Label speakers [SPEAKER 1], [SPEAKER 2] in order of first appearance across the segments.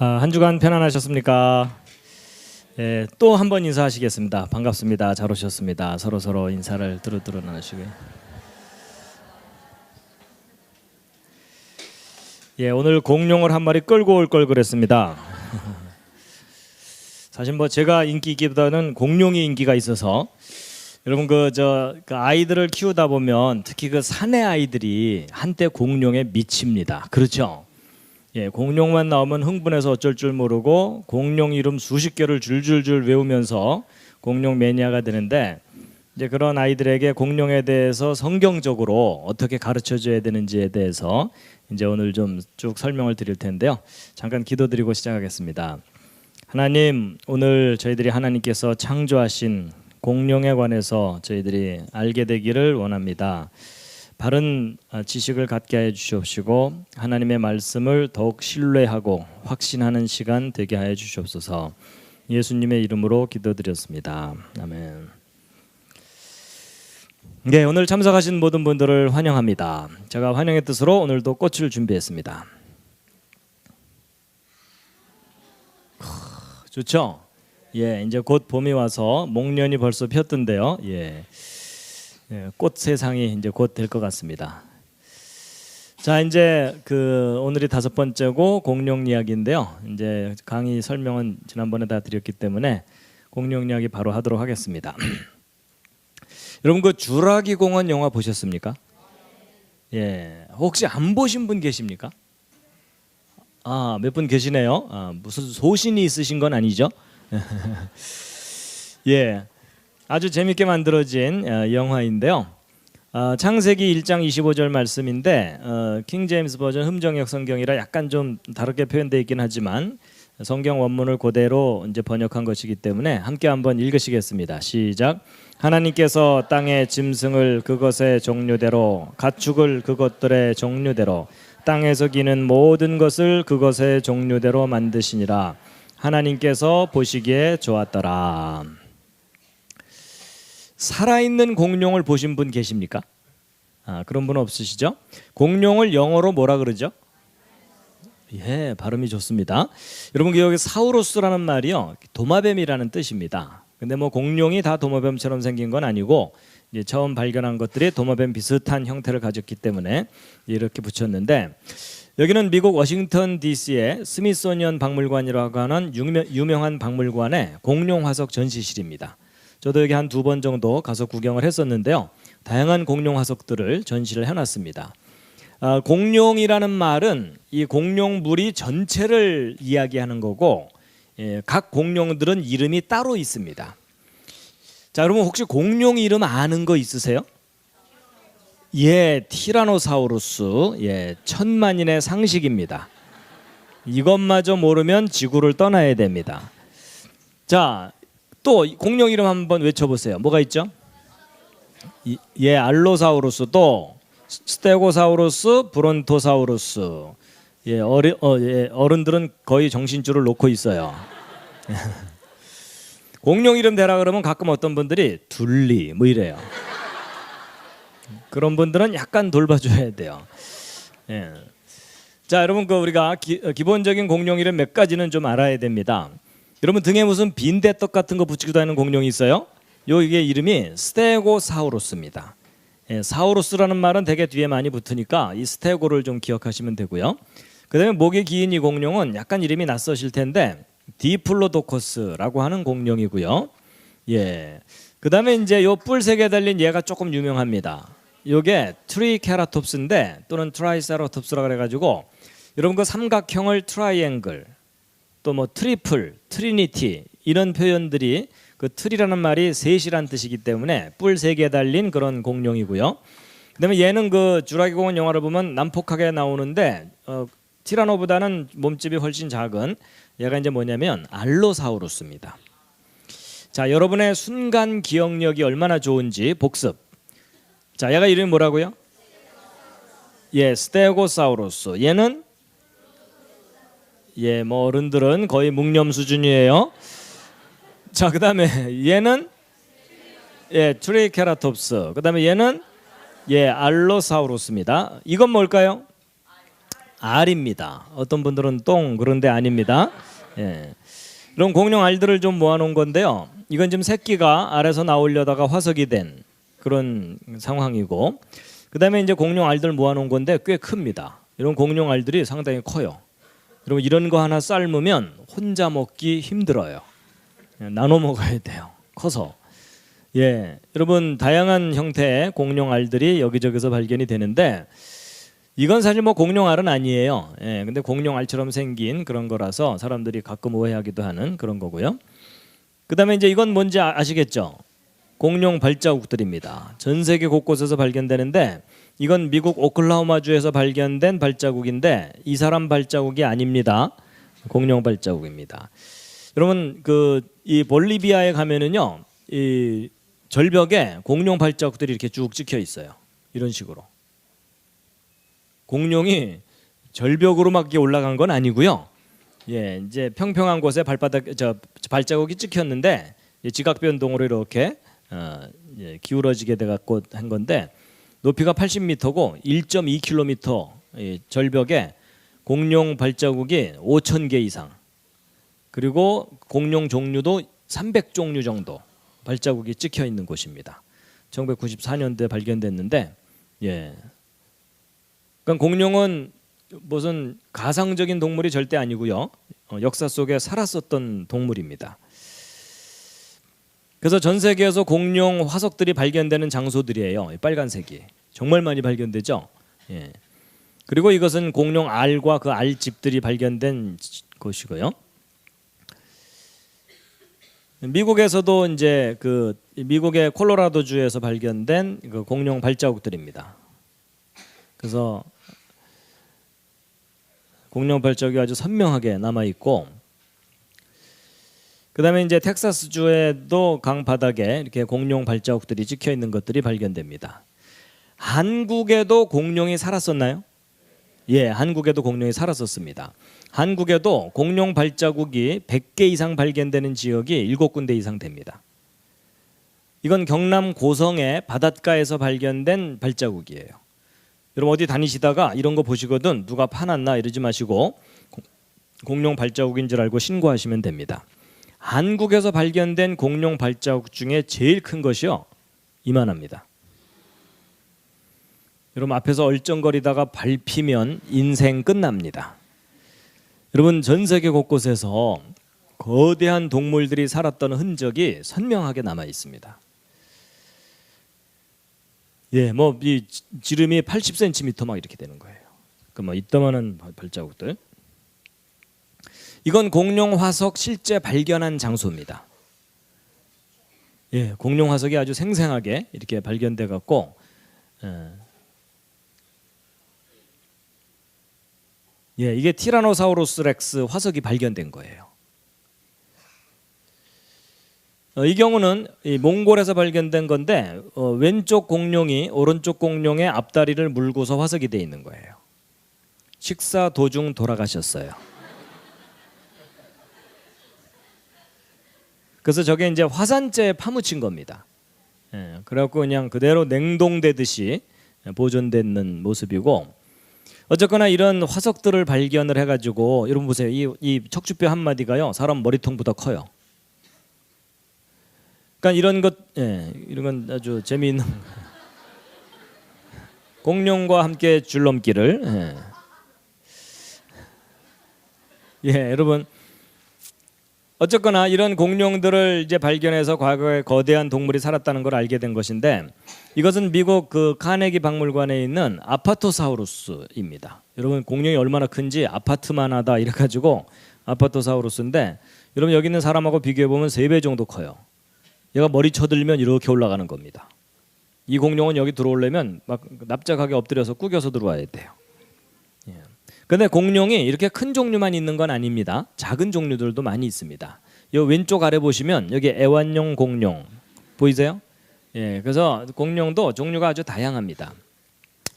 [SPEAKER 1] 한 주간 편안하셨습니까? 예, 또 한 번 인사하시겠습니다. 반갑습니다. 잘 오셨습니다. 서로 인사를 두루두루 나누시고요. 예, 오늘 공룡을 한 마리 끌고 올 걸 그랬습니다. 사실 뭐 제가 인기 있기보다는 공룡이 인기가 있어서 여러분 그 아이들을 키우다 보면 특히 그 사내 아이들이 한때 공룡에 미칩니다. 그렇죠? 예, 공룡만 나오면 흥분해서 어쩔 줄 모르고 공룡 이름 수십 개를 줄줄줄 외우면서 공룡 매니아가 되는데, 이제 그런 아이들에게 공룡에 대해서 성경적으로 어떻게 가르쳐 줘야 되는지에 대해서 이제 오늘 좀 쭉 설명을 드릴 텐데요. 잠깐 기도드리고 시작하겠습니다. 하나님, 오늘 저희들이 하나님께서 창조하신 공룡에 관해서 저희들이 알게 되기를 원합니다. 바른 지식을 갖게 해 주시옵시고 하나님의 말씀을 더욱 신뢰하고 확신하는 시간 되게 하여 주시옵소서. 예수님의 이름으로 기도드렸습니다. 아멘. 네, 오늘 참석하신 모든 분들을 환영합니다. 제가 환영의 뜻으로 오늘도 꽃을 준비했습니다. 좋죠? 예, 이제 곧 봄이 와서 목련이 벌써 폈던데요. 예. 꽃 세상이 이제 곧 될 것 같습니다. 자, 이제 오늘이 5번째고 공룡 이야기인데요. 이제 강의 설명은 지난번에 다 드렸기 때문에 공룡 이야기 바로 하도록 하겠습니다. 여러분 그 주라기 공원 영화 보셨습니까? 예, 혹시 안 보신 분 계십니까? 몇 분 계시네요. 무슨 소신이 있으신 건 아니죠? 예. 아주 재밌게 만들어진 영화인데요. 창세기 1장 25절 말씀인데 킹 제임스 버전 흠정역 성경이라 약간 좀 다르게 표현되어 있긴 하지만 성경 원문을 그대로 이제 번역한 것이기 때문에 함께 한번 읽으시겠습니다. 시작. 하나님께서 땅의 짐승을 그것의 종류대로, 가축을 그것들의 종류대로, 땅에서 기는 모든 것을 그것의 종류대로 만드시니라. 하나님께서 보시기에 좋았더라. 살아있는 공룡을 보신 분 계십니까? 그런 분 없으시죠? 공룡을 영어로 뭐라 그러죠? 예, 발음이 좋습니다. 여러분 여기 사우루스라는 말이요, 도마뱀이라는 뜻입니다. 근데 뭐 공룡이 다 도마뱀처럼 생긴 건 아니고 이제 처음 발견한 것들이 도마뱀 비슷한 형태를 가졌기 때문에 이렇게 붙였는데, 여기는 미국 워싱턴 DC의 스미소니언 박물관이라고 하는 유명한 박물관의 공룡 화석 전시실입니다. 저도 여기 한 2번 정도 가서 구경을 했었는데요. 다양한 공룡 화석들을 전시를 해놨습니다. 공룡이라는 말은 이 공룡 무리 전체를 이야기하는 거고, 각 공룡들은 이름이 따로 있습니다. 자, 여러분 혹시 공룡 이름 아는 거 있으세요? 예, 티라노사우루스. 예, 천만인의 상식입니다. 이것마저 모르면 지구를 떠나야 됩니다. 자, 또 공룡 이름 한번 외쳐보세요. 뭐가 있죠? 예, 알로사우루스, 또 스테고사우루스, 브론토사우루스. 예, 어른들은 거의 정신줄을 놓고 있어요. 공룡 이름 대라 그러면 가끔 어떤 분들이 둘리 뭐 이래요. 그런 분들은 약간 돌봐줘야 돼요. 예. 자, 여러분 우리가 기본적인 공룡 이름 몇 가지는 좀 알아야 됩니다. 여러분 등에 무슨 빈대떡 같은 거 붙이기도 하는 공룡이 있어요. 이게 이름이 스테고사우루스입니다. 예, 사우루스라는 말은 되게 뒤에 많이 붙으니까 이 스테고를 좀 기억하시면 되고요. 그다음에 목이 긴 이 공룡은 약간 이름이 낯서실 텐데 디플로도커스라고 하는 공룡이고요. 예. 그다음에 이제 요 뿔 3개 달린 얘가 조금 유명합니다. 요게 트리케라톱스인데 또는 트라이세라톱스라 그래 가지고 여러분 그 삼각형을 트라이앵글, 또 뭐 트리플, 트리니티 이런 표현들이 그 트리라는 말이 셋이란 뜻이기 때문에 뿔 3개 달린 그런 공룡이고요. 그다음에 얘는 그 주라기 공원 영화를 보면 난폭하게 나오는데 티라노보다는 몸집이 훨씬 작은 얘가 이제 뭐냐면 알로사우루스입니다. 자, 여러분의 순간 기억력이 얼마나 좋은지 복습. 자, 얘가 이름이 뭐라고요? 예, 스테고사우루스. 얘는 예, 뭐 어른들은 거의 묵념 수준이에요. 자, 그다음에 얘는 예, 트리케라톱스. 그다음에 얘는 예, 알로사우루스입니다. 이건 뭘까요? 알입니다. 어떤 분들은 똥 그런데 아닙니다. 예. 이런 공룡 알들을 좀 모아놓은 건데요. 이건 지금 새끼가 알에서 나오려다가 화석이 된 그런 상황이고, 그다음에 이제 공룡 알들 모아놓은 건데 꽤 큽니다. 이런 공룡 알들이 상당히 커요. 여러분 이런 거 하나 삶으면 혼자 먹기 힘들어요. 나눠 먹어야 돼요. 커서. 예, 여러분 다양한 형태의 공룡 알들이 여기저기서 발견이 되는데 이건 사실 뭐 공룡 알은 아니에요. 예, 근데 공룡 알처럼 생긴 그런 거라서 사람들이 가끔 오해하기도 하는 그런 거고요. 그다음에 이제 이건 뭔지 아시겠죠? 공룡 발자국들입니다. 전 세계 곳곳에서 발견되는데 이건 미국 오클라호마주에서 발견된 발자국인데 이 사람 발자국이 아닙니다. 공룡 발자국입니다. 여러분 이 볼리비아에 가면은요, 이 절벽에 공룡 발자국들이 이렇게 쭉 찍혀 있어요. 이런 식으로. 공룡이 절벽으로 막 올라간 건 아니고요. 예, 이제 평평한 곳에 발자국이 찍혔는데 지각 변동으로 이렇게 기울어지게 돼 갖고 한 건데 높이가 80m고 1.2km 절벽에 공룡 발자국이 5,000개 이상, 그리고 공룡 종류도 300종류 정도 발자국이 찍혀 있는 곳입니다. 1994년도에 발견됐는데, 예. 그러니까 공룡은 무슨 가상적인 동물이 절대 아니고요. 역사 속에 살았었던 동물입니다. 그래서 전 세계에서 공룡 화석들이 발견되는 장소들이에요. 빨간색이 정말 많이 발견되죠. 예. 그리고 이것은 공룡 알과 그 알집들이 발견된 곳이고요. 미국에서도 이제 미국의 콜로라도주에서 발견된 그 공룡 발자국들입니다. 그래서 공룡 발자국이 아주 선명하게 남아 있고, 그다음에 이제 텍사스주에도 강 바닥에 이렇게 공룡 발자국들이 찍혀 있는 것들이 발견됩니다. 한국에도 공룡이 살았었나요? 예, 한국에도 공룡이 살았었습니다. 한국에도 공룡 발자국이 100개 이상 발견되는 지역이 7군데 이상 됩니다. 이건 경남 고성의 바닷가에서 발견된 발자국이에요. 여러분 어디 다니시다가 이런 거 보시거든 누가 파놨나 이러지 마시고 공룡 발자국인 줄 알고 신고하시면 됩니다. 한국에서 발견된 공룡 발자국 중에 제일 큰 것이요, 이만합니다. 여러분 앞에서 얼쩡거리다가 밟히면 인생 끝납니다. 여러분 전 세계 곳곳에서 거대한 동물들이 살았던 흔적이 선명하게 남아 있습니다. 예, 뭐 이 지름이 80cm 막 이렇게 되는 거예요. 그 뭐 이따만한 발자국들. 이건 공룡 화석 실제 발견한 장소입니다. 예, 공룡 화석이 아주 생생하게 이렇게 발견돼 갖고, 예, 이게 티라노사우루스 렉스 화석이 발견된 거예요. 이 경우는 이 몽골에서 발견된 건데 왼쪽 공룡이 오른쪽 공룡의 앞다리를 물고서 화석이 돼 있는 거예요. 식사 도중 돌아가셨어요. 그래서 저게 이제 화산재에 파묻힌 겁니다. 예, 그래갖고 그냥 그대로 냉동되듯이 보존되는 모습이고, 어쨌거나 이런 화석들을 발견을 해가지고 여러분 보세요. 이 척추뼈 한 마디가요 사람 머리통보다 커요. 그러니까 이런 건 아주 재미있는 공룡과 함께 줄넘기를. 예, 여러분 어쨌거나 이런 공룡들을 이제 발견해서 과거에 거대한 동물이 살았다는 걸 알게 된 것인데, 이것은 미국 그 카네기 박물관에 있는 아파토사우루스입니다. 여러분 공룡이 얼마나 큰지 아파트만 하다 이래가지고 아파토사우루스인데, 여러분 여기 있는 사람하고 비교해 보면 3배 정도 커요. 얘가 머리 쳐들면 이렇게 올라가는 겁니다. 이 공룡은 여기 들어오려면 막 납작하게 엎드려서 구겨서 들어와야 돼요. 근데 공룡이 이렇게 큰 종류만 있는 건 아닙니다. 작은 종류들도 많이 있습니다. 이 왼쪽 아래 보시면 여기 애완용 공룡 보이세요? 예, 그래서 공룡도 종류가 아주 다양합니다.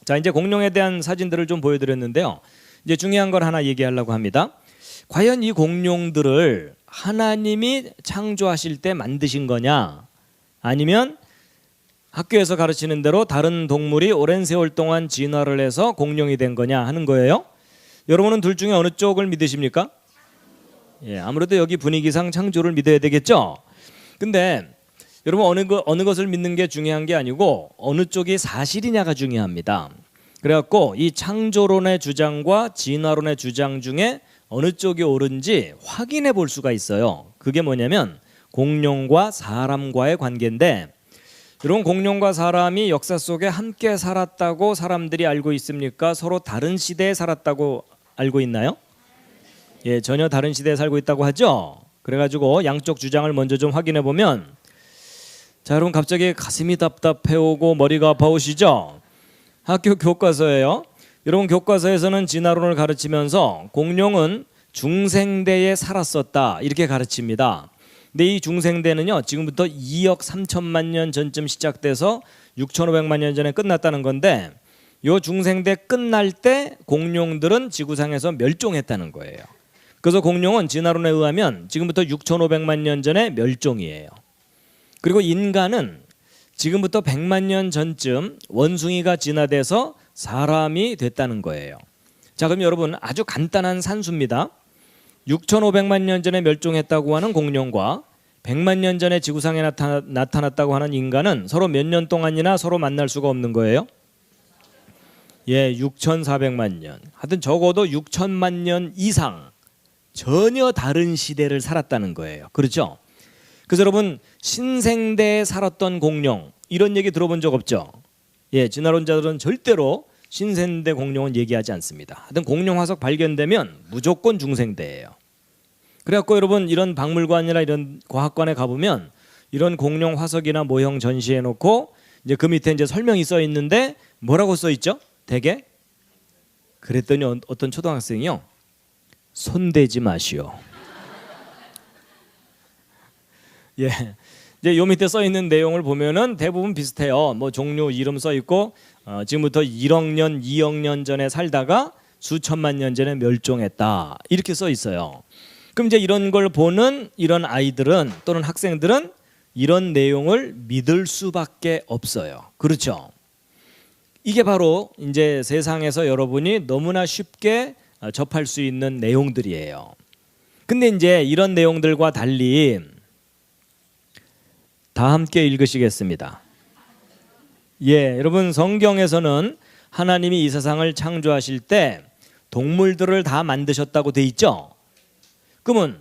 [SPEAKER 1] 자, 이제 공룡에 대한 사진들을 좀 보여드렸는데요. 이제 중요한 걸 하나 얘기하려고 합니다. 과연 이 공룡들을 하나님이 창조하실 때 만드신 거냐, 아니면 학교에서 가르치는 대로 다른 동물이 오랜 세월 동안 진화를 해서 공룡이 된 거냐 하는 거예요. 여러분은 둘 중에 어느 쪽을 믿으십니까? 예, 아무래도 여기 분위기상 창조를 믿어야 되겠죠. 근데 여러분 어느 것을 믿는 게 중요한 게 아니고 어느 쪽이 사실이냐가 중요합니다. 그래갖고 이 창조론의 주장과 진화론의 주장 중에 어느 쪽이 옳은지 확인해 볼 수가 있어요. 그게 뭐냐면 공룡과 사람과의 관계인데, 여러분 공룡과 사람이 역사 속에 함께 살았다고 사람들이 알고 있습니까? 서로 다른 시대에 살았다고 알고 있나요? 예, 전혀 다른 시대에 살고 있다고 하죠. 그래가지고 양쪽 주장을 먼저 좀 확인해 보면, 자, 여러분 갑자기 가슴이 답답해 오고 머리가 아파오시죠? 학교 교과서예요. 여러분 교과서에서는 진화론을 가르치면서 공룡은 중생대에 살았었다 이렇게 가르칩니다. 근데 이 중생대는요, 지금부터 2억 3천만 년 전쯤 시작돼서 6,500만 년 전에 끝났다는 건데, 이 중생대 끝날 때 공룡들은 지구상에서 멸종했다는 거예요. 그래서 공룡은 진화론에 의하면 지금부터 6,500만 년 전에 멸종이에요. 그리고 인간은 지금부터 100만 년 전쯤 원숭이가 진화돼서 사람이 됐다는 거예요. 자, 그럼 여러분 아주 간단한 산수입니다. 6,500만 년 전에 멸종했다고 하는 공룡과 100만 년 전에 지구상에 나타났다고 하는 인간은 서로 몇 년 동안이나 서로 만날 수가 없는 거예요? 예, 6,400만 년. 하여튼 적어도 6천만 년 이상 전혀 다른 시대를 살았다는 거예요. 그렇죠? 그래서 여러분 신생대에 살았던 공룡 이런 얘기 들어본 적 없죠? 예, 진화론자들은 절대로 신생대 공룡은 얘기하지 않습니다. 하여튼 공룡 화석 발견되면 무조건 중생대예요. 그래갖고 여러분 이런 박물관이나 이런 과학관에 가보면 이런 공룡 화석이나 모형 전시해 놓고 이제 그 밑에 이제 설명이 써 있는데 뭐라고 써 있죠? 대개? 그랬더니 어떤 초등학생이요, 손대지 마시오. 예, 이제 요 밑에 써 있는 내용을 보면은 대부분 비슷해요. 뭐 종류 이름 써 있고 지금부터 1억 년, 2억 년 전에 살다가 수천만 년 전에 멸종했다 이렇게 써 있어요. 그럼 이제 이런 걸 보는 이런 아이들은 또는 학생들은 이런 내용을 믿을 수밖에 없어요. 그렇죠? 이게 바로 이제 세상에서 여러분이 너무나 쉽게 접할 수 있는 내용들이에요. 근데 이제 이런 내용들과 달리 다 함께 읽으시겠습니다. 예, 여러분 성경에서는 하나님이 이 세상을 창조하실 때 동물들을 다 만드셨다고 돼 있죠. 그러면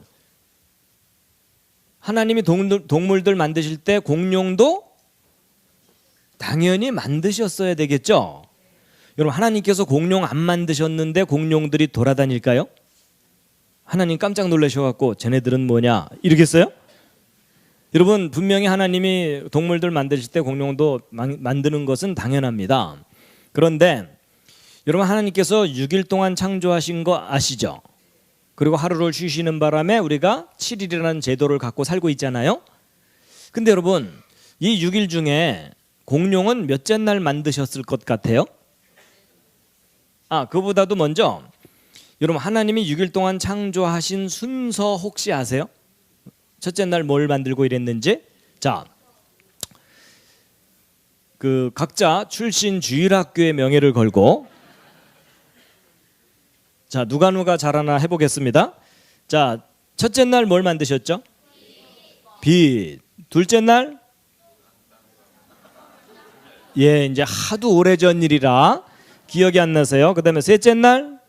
[SPEAKER 1] 하나님이 동물들 만드실 때 공룡도 당연히 만드셨어야 되겠죠. 여러분 하나님께서 공룡 안 만드셨는데 공룡들이 돌아다닐까요? 하나님 깜짝 놀라셔갖고 쟤네들은 뭐냐 이러겠어요? 여러분 분명히 하나님이 동물들 만드실 때 공룡도 만드는 것은 당연합니다. 그런데 여러분 하나님께서 6일 동안 창조하신 거 아시죠? 그리고 하루를 쉬시는 바람에 우리가 7일이라는 제도를 갖고 살고 있잖아요. 근데 여러분 이 6일 중에 공룡은 몇째 날 만드셨을 것 같아요? 그보다도 먼저 여러분 하나님이 6일 동안 창조하신 순서 혹시 아세요? 첫째 날 뭘 만들고 이랬는지? 자, 그 각자 출신 주일학교의 명예를 걸고, 자 누가 잘하나 해보겠습니다. 자, 첫째 날 뭘 만드셨죠? 빛. 둘째 날? 예, 이제 하도 오래전 일이라 기억이 안 나세요. 그다음에 셋째 날?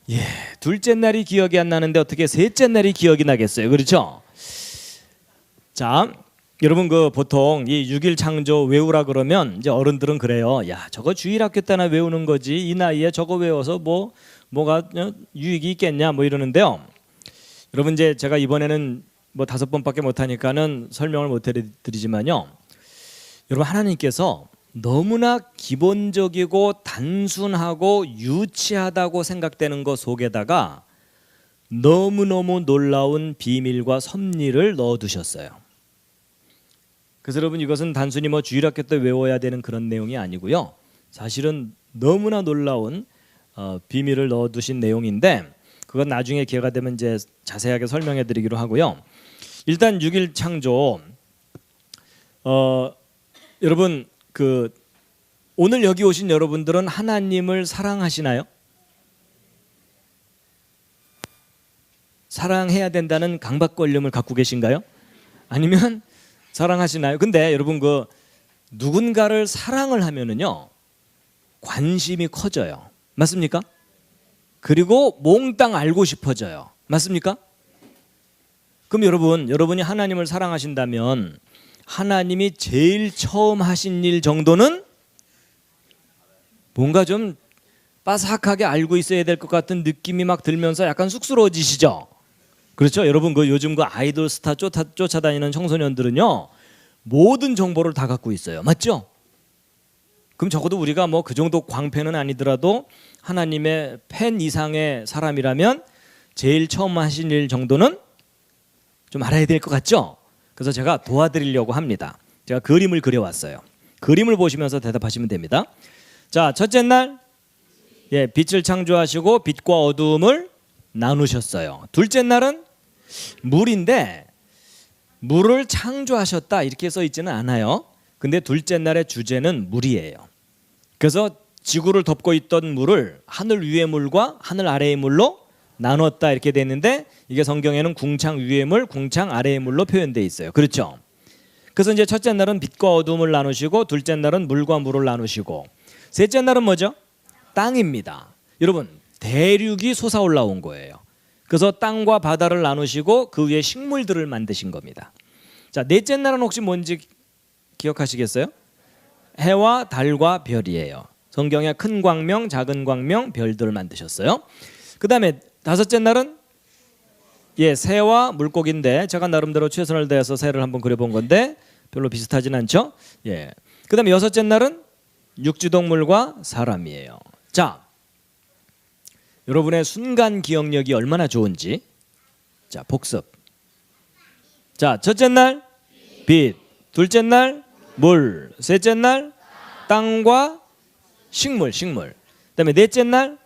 [SPEAKER 1] 예, 둘째 날이 기억이 안 나는데 어떻게 셋째 날이 기억이 나겠어요? 그렇죠? 자, 여러분 그 보통 이 6일 창조 외우라 그러면 이제 어른들은 그래요. 야, 저거 주일학교 때나 외우는 거지. 이 나이에 저거 외워서 뭐가 유익이 있겠냐 뭐 이러는데요. 여러분 이제 제가 이번에는 뭐 5번밖에 못 하니까는 설명을 못 해드리지만요. 여러분 하나님께서 너무나 기본적이고 단순하고 유치하다고 생각되는 것 속에다가 너무너무 놀라운 비밀과 섭리를 넣어두셨어요. 그래서 여러분 이것은 단순히 뭐 주일학교 때 외워야 되는 그런 내용이 아니고요. 사실은 너무나 놀라운 비밀을 넣어두신 내용인데 그건 나중에 기회가 되면 이제 자세하게 설명해 드리기로 하고요. 일단 6일 창조 여러분 오늘 여기 오신 여러분들은 하나님을 사랑하시나요? 사랑해야 된다는 강박관념을 갖고 계신가요? 아니면 사랑하시나요? 근데 여러분 그 누군가를 사랑을 하면은요 관심이 커져요. 맞습니까? 그리고 몽땅 알고 싶어져요. 맞습니까? 그럼 여러분이 하나님을 사랑하신다면 하나님이 제일 처음 하신 일 정도는 뭔가 좀 빠삭하게 알고 있어야 될 것 같은 느낌이 막 들면서 약간 쑥스러워지시죠? 그렇죠? 여러분 그 요즘 그 아이돌 스타 쫓아다니는 청소년들은요 모든 정보를 다 갖고 있어요. 맞죠? 그럼 적어도 우리가 뭐 그 정도 광팬은 아니더라도 하나님의 팬 이상의 사람이라면 제일 처음 하신 일 정도는 좀 알아야 될 것 같죠? 그래서 제가 도와드리려고 합니다. 제가 그림을 그려왔어요. 그림을 보시면서 대답하시면 됩니다. 자, 첫째 날 빛을 창조하시고 빛과 어두움을 나누셨어요. 둘째 날은 물인데 물을 창조하셨다 이렇게 써 있지는 않아요. 근데 둘째 날의 주제는 물이에요. 그래서 지구를 덮고 있던 물을 하늘 위의 물과 하늘 아래의 물로 나눴다 이렇게 돼 있는데 이게 성경에는 궁창 위의 물, 궁창 아래의 물로 표현되어 있어요. 그렇죠? 그래서 이제 첫째 날은 빛과 어둠을 나누시고 둘째 날은 물과 물을 나누시고 셋째 날은 뭐죠? 땅입니다. 여러분 대륙이 솟아올라온 거예요. 그래서 땅과 바다를 나누시고 그 위에 식물들을 만드신 겁니다. 자, 넷째 날은 혹시 뭔지 기억하시겠어요? 해와 달과 별이에요. 성경에 큰 광명, 작은 광명, 별들을 만드셨어요. 그 다음에 다섯째 날은 새와 물고기인데 제가 나름대로 최선을 다해서 새를 한번 그려본 건데 별로 비슷하진 않죠? 그 다음에 여섯째 날은 육지동물과 사람이에요. 자, 여러분의 순간 기억력이 얼마나 좋은지 자 복습. 자, 첫째 날 빛, 둘째 날 물, 셋째 날 땅과 식물. 그다음에 넷째 날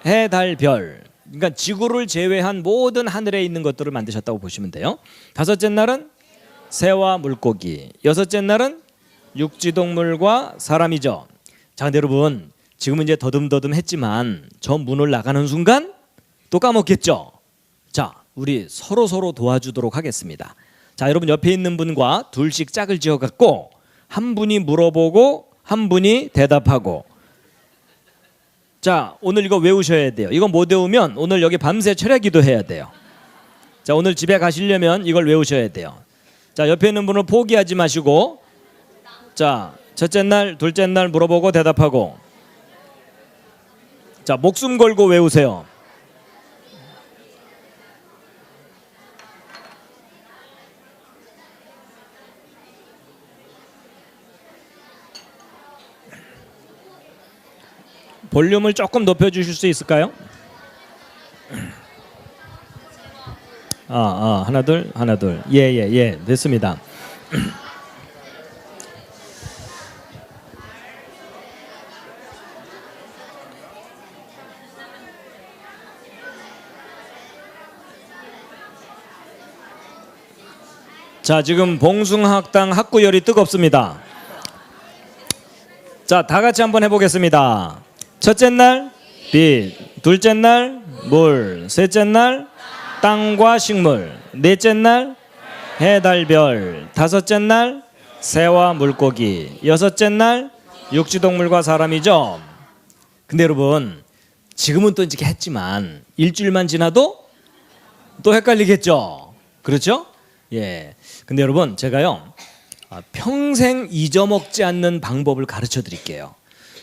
[SPEAKER 1] 해, 달, 별. 그러니까 지구를 제외한 모든 하늘에 있는 것들을 만드셨다고 보시면 돼요. 다섯째 날은 새와 물고기. 여섯째 날은 육지동물과 사람이죠. 자, 근데 여러분 지금은 이제 더듬더듬 했지만 저 문을 나가는 순간 또 까먹겠죠. 자, 우리 서로 도와주도록 하겠습니다. 자, 여러분 옆에 있는 분과 둘씩 짝을 지어 갖고 한 분이 물어보고 한 분이 대답하고. 자, 오늘 이거 외우셔야 돼요. 이거 못 외우면 오늘 여기 밤새 철야기도 해야 돼요. 자, 오늘 집에 가시려면 이걸 외우셔야 돼요. 자, 옆에 있는 분을 포기하지 마시고 자, 첫째 날, 둘째 날 물어보고 대답하고. 자, 목숨 걸고 외우세요. 볼륨을 조금 높여주실 수 있을까요? 하나 둘. 예, 됐습니다. 자, 지금 봉숭아학당 학구열이 뜨겁습니다. 자, 다 같이 한번 해보겠습니다. 첫째 날 빛, 둘째 날 물, 셋째 날 땅과 식물, 넷째 날 해, 달, 별, 다섯째 날 새와 물고기, 여섯째 날 육지동물과 사람이죠. 근데 여러분 지금은 또 이렇게 했지만 일주일만 지나도 또 헷갈리겠죠. 그렇죠? 근데 여러분 제가요 평생 잊어먹지 않는 방법을 가르쳐 드릴게요.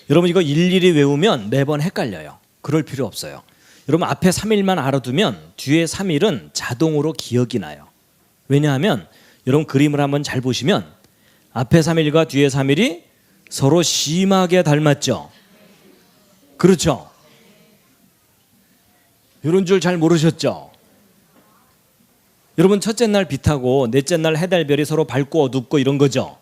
[SPEAKER 1] 여러분 이거 일일이 외우면 매번 헷갈려요. 그럴 필요 없어요. 여러분 앞에 3일만 알아두면 뒤에 3일은 자동으로 기억이 나요. 왜냐하면 여러분 그림을 한번 잘 보시면 앞에 3일과 뒤에 3일이 서로 심하게 닮았죠. 그렇죠? 이런 줄 잘 모르셨죠? 여러분 첫째 날 빛하고 넷째 날 해달별이 서로 밝고 어둡고 이런 거죠.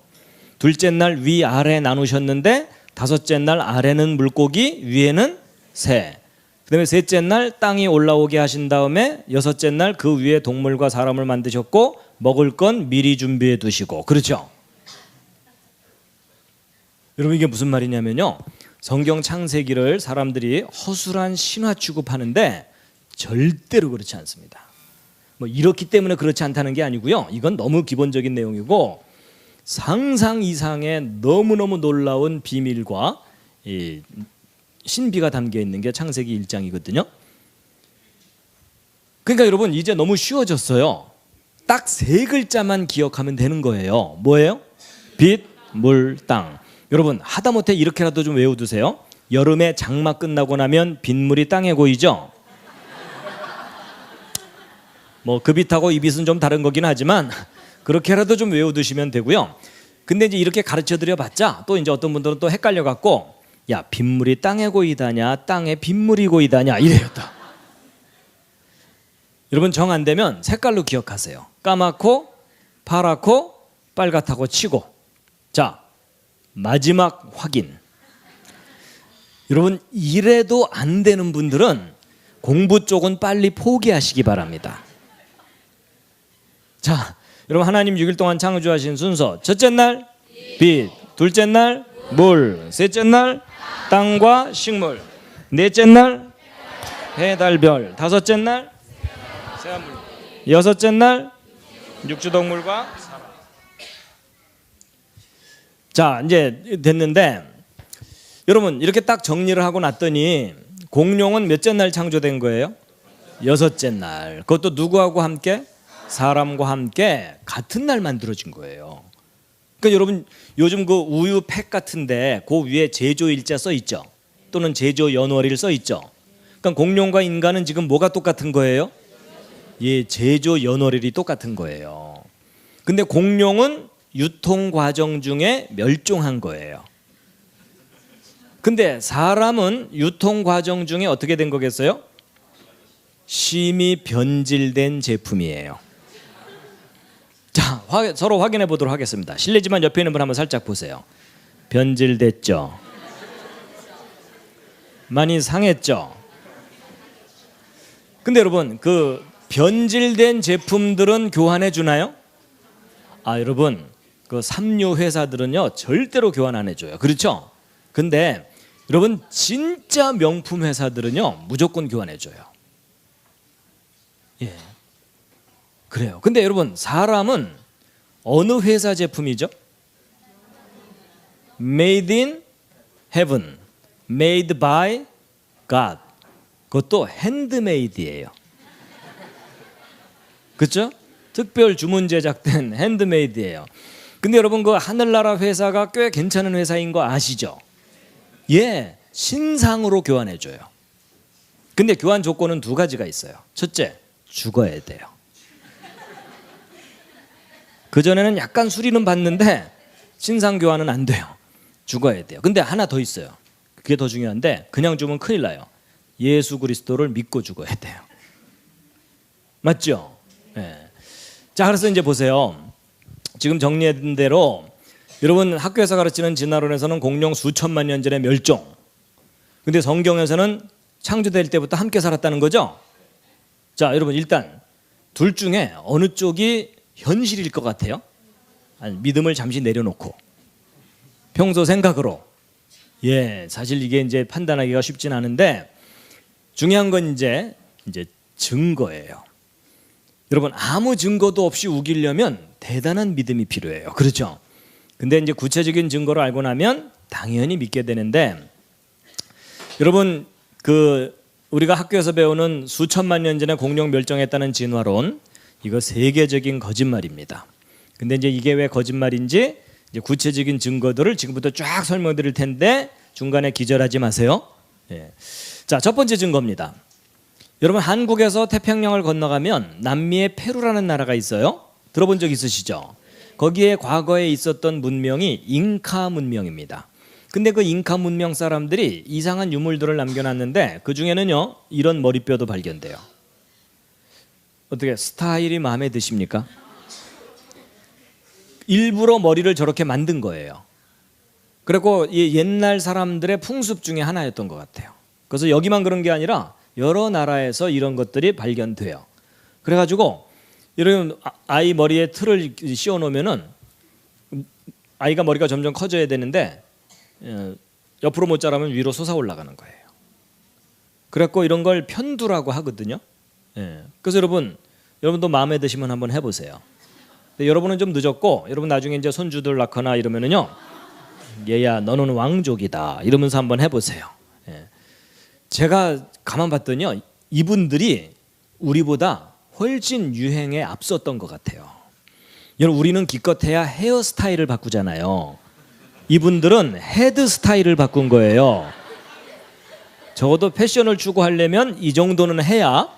[SPEAKER 1] 둘째 날 위아래 나누셨는데 다섯째 날 아래는 물고기 위에는 새. 그다음에 셋째 날 땅이 올라오게 하신 다음에 여섯째 날 그 위에 동물과 사람을 만드셨고 먹을 건 미리 준비해 두시고. 그렇죠? 여러분 이게 무슨 말이냐면요 성경 창세기를 사람들이 허술한 신화 취급하는데 절대로 그렇지 않습니다. 뭐 이렇기 때문에 그렇지 않다는 게 아니고요. 이건 너무 기본적인 내용이고 상상 이상의 너무너무 놀라운 비밀과 이 신비가 담겨 있는 게 창세기 1장이거든요. 그러니까 여러분 이제 너무 쉬워졌어요. 딱 3글자만 기억하면 되는 거예요. 뭐예요? 빛, 물, 땅. 여러분 하다못해 이렇게라도 좀 외워두세요. 여름에 장마 끝나고 나면 빗물이 땅에 고이죠. 뭐 그 빛하고 이 빛은 좀 다른 거긴 하지만 그렇게라도 좀 외워두시면 되고요. 근데 이제 이렇게 가르쳐드려 봤자 또 이제 어떤 분들은 또 헷갈려 갖고 야 빗물이 땅에 고이다냐 땅에 빗물이 고이다냐 이래요 또. 여러분 정 안 되면 색깔로 기억하세요. 까맣고 파랗고 빨갛다고 치고. 자 마지막 확인. 여러분 이래도 안 되는 분들은 공부 쪽은 빨리 포기하시기 바랍니다. 자 여러분 하나님 6일 동안 창조하신 순서. 첫째 날 빛, 둘째 날 물, 셋째 날 땅과 식물, 넷째 날 해, 달, 별, 다섯째 날 새하물, 여섯째 날 육주동물과 사람. 자 이제 됐는데 여러분 이렇게 딱 정리를 하고 났더니 공룡은 몇째 날 창조된 거예요? 여섯째 날. 그것도 누구하고 함께? 사람과 함께 같은 날 만들어진 거예요. 그러니까 여러분 요즘 그 우유 팩 같은데 그 위에 제조일자 써 있죠. 또는 제조 연월일 써 있죠. 그러니까 공룡과 인간은 지금 뭐가 똑같은 거예요? 예, 제조 연월일이 똑같은 거예요. 근데 공룡은 유통 과정 중에 멸종한 거예요. 근데 사람은 유통 과정 중에 어떻게 된 거겠어요? 심히 변질된 제품이에요. 자, 서로 확인해 보도록 하겠습니다. 실례지만 옆에 있는 분 한번 살짝 보세요. 변질됐죠? 많이 상했죠? 근데 여러분 그 변질된 제품들은 교환해 주나요? 아 여러분 그 삼류 회사들은요 절대로 교환 안 해줘요. 그렇죠? 근데 여러분 진짜 명품 회사들은요 무조건 교환해 줘요. 예, 그래요. 근데 여러분 사람은 어느 회사 제품이죠? Made in heaven, made by God. 그것도 핸드메이드예요. 그렇죠? 특별 주문 제작된 핸드메이드예요. 근데 여러분 그 하늘나라 회사가 꽤 괜찮은 회사인 거 아시죠? 예, 신상으로 교환해줘요. 근데 교환 조건은 2가지가 있어요. 첫째, 죽어야 돼요. 그전에는 약간 수리는 받는데 신상 교환은 안 돼요. 죽어야 돼요. 근데 하나 더 있어요. 그게 더 중요한데 그냥 죽으면 큰일 나요. 예수 그리스도를 믿고 죽어야 돼요. 맞죠? 네. 자, 그래서 이제 보세요. 지금 정리한 대로 여러분 학교에서 가르치는 진화론에서는 공룡 수천만 년 전에 멸종. 근데 성경에서는 창조될 때부터 함께 살았다는 거죠. 자, 여러분 일단 둘 중에 어느 쪽이 현실일 것 같아요? 아니, 믿음을 잠시 내려놓고 평소 생각으로. 예, 사실 이게 이제 판단하기가 쉽진 않은데 중요한 건 이제 증거예요. 여러분 아무 증거도 없이 우기려면 대단한 믿음이 필요해요. 그렇죠? 근데 이제 구체적인 증거를 알고 나면 당연히 믿게 되는데 여러분 그 우리가 학교에서 배우는 수천만 년 전에 공룡 멸종했다는 진화론 이거 세계적인 거짓말입니다. 근데 이제 이게 왜 거짓말인지 이제 구체적인 증거들을 지금부터 쫙 설명드릴 텐데 중간에 기절하지 마세요. 예. 자, 첫 번째 증거입니다. 여러분 한국에서 태평양을 건너가면 남미의 페루라는 나라가 있어요. 들어본 적 있으시죠? 거기에 과거에 있었던 문명이 잉카 문명입니다. 근데 그 잉카 문명 사람들이 이상한 유물들을 남겨놨는데 그 중에는요 이런 머리뼈도 발견돼요. 어떻게 스타일이 마음에 드십니까? 일부러 머리를 저렇게 만든 거예요. 그리고 옛날 사람들의 풍습 중에 하나였던 것 같아요. 그래서 여기만 그런 게 아니라 여러 나라에서 이런 것들이 발견돼요. 그래가지고 이런 아이 머리에 틀을 씌워 놓으면은 아이가 머리가 점점 커져야 되는데 옆으로 못 자라면 위로 솟아 올라가는 거예요. 그래갖고 이런 걸 편두라고 하거든요. 예. 그래서 여러분도 마음에 드시면 한번 해보세요. 근데 여러분은 좀 늦었고, 여러분 나중에 이제 손주들 낳거나 이러면은요, 얘야 너는 왕족이다 이러면서 한번 해보세요. 예. 제가 가만 봤더니요, 이분들이 우리보다 훨씬 유행에 앞섰던 것 같아요. 여러분, 우리는 기껏해야 헤어스타일을 바꾸잖아요. 이분들은 헤드 스타일을 바꾼 거예요. 적어도 패션을 추구하려면 이 정도는 해야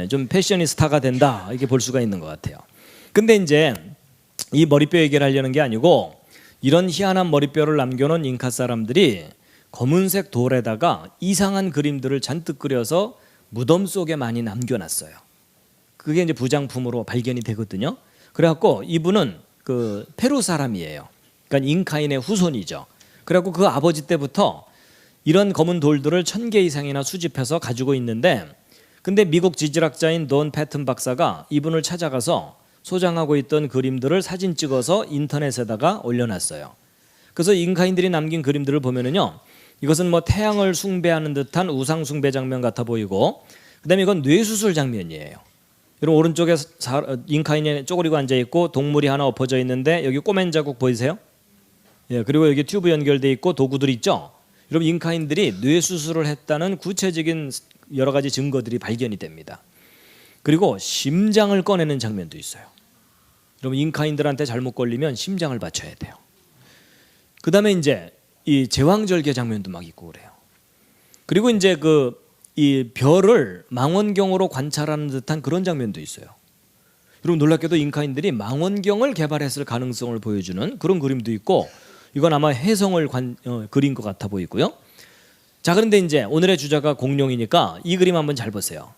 [SPEAKER 1] 좀 패셔니스타가 된다, 이렇게 볼 수가 있는 것 같아요. 근데 이제 이 머리뼈 얘기를 하려는 게 아니고, 이런 희한한 머리뼈를 남겨놓은 잉카 사람들이 검은색 돌에다가 이상한 그림들을 잔뜩 그려서 무덤 속에 많이 남겨놨어요. 그게 이제 부장품으로 발견이 되거든요. 그래갖고 이분은 그 페루 사람이에요. 그러니까 잉카인의 후손이죠. 그래갖고 그 아버지 때부터 이런 검은 돌들을 1000개 이상이나 수집해서 가지고 있는데, 근데 미국 지질학자인 돈 패튼 박사가 이분을 찾아가서 소장하고 있던 그림들을 사진 찍어서 인터넷에다가 올려놨어요. 그래서 잉카인들이 남긴 그림들을 보면은요, 이것은 뭐 태양을 숭배하는 듯한 우상 숭배 장면 같아 보이고, 그다음에 이건 뇌수술 장면이에요. 여러분, 오른쪽에 잉카인이 쪼그리고 앉아 있고 동물이 하나 엎어져 있는데 여기 꼬맨 자국 보이세요? 예, 그리고 여기 튜브 연결돼 있고 도구들 있죠. 여러분, 잉카인들이 뇌수술을 했다는 구체적인 여러 가지 증거들이 발견이 됩니다. 그리고 심장을 꺼내는 장면도 있어요. 여러분, 잉카인들한테 잘못 걸리면 심장을 바쳐야 돼요. 그다음에 이제 이 제왕절개 장면도 막 있고 그래요. 그리고 이제 이 별을 망원경으로 관찰하는 듯한 그런 장면도 있어요. 여러분, 놀랍게도 잉카인들이 망원경을 개발했을 가능성을 보여주는 그런 그림도 있고, 이건 아마 혜성을 그린 것 같아 보이고요. 자, 그런데 이제 오늘의 주제가 공룡이니까 이 그림 한번 잘 보세요.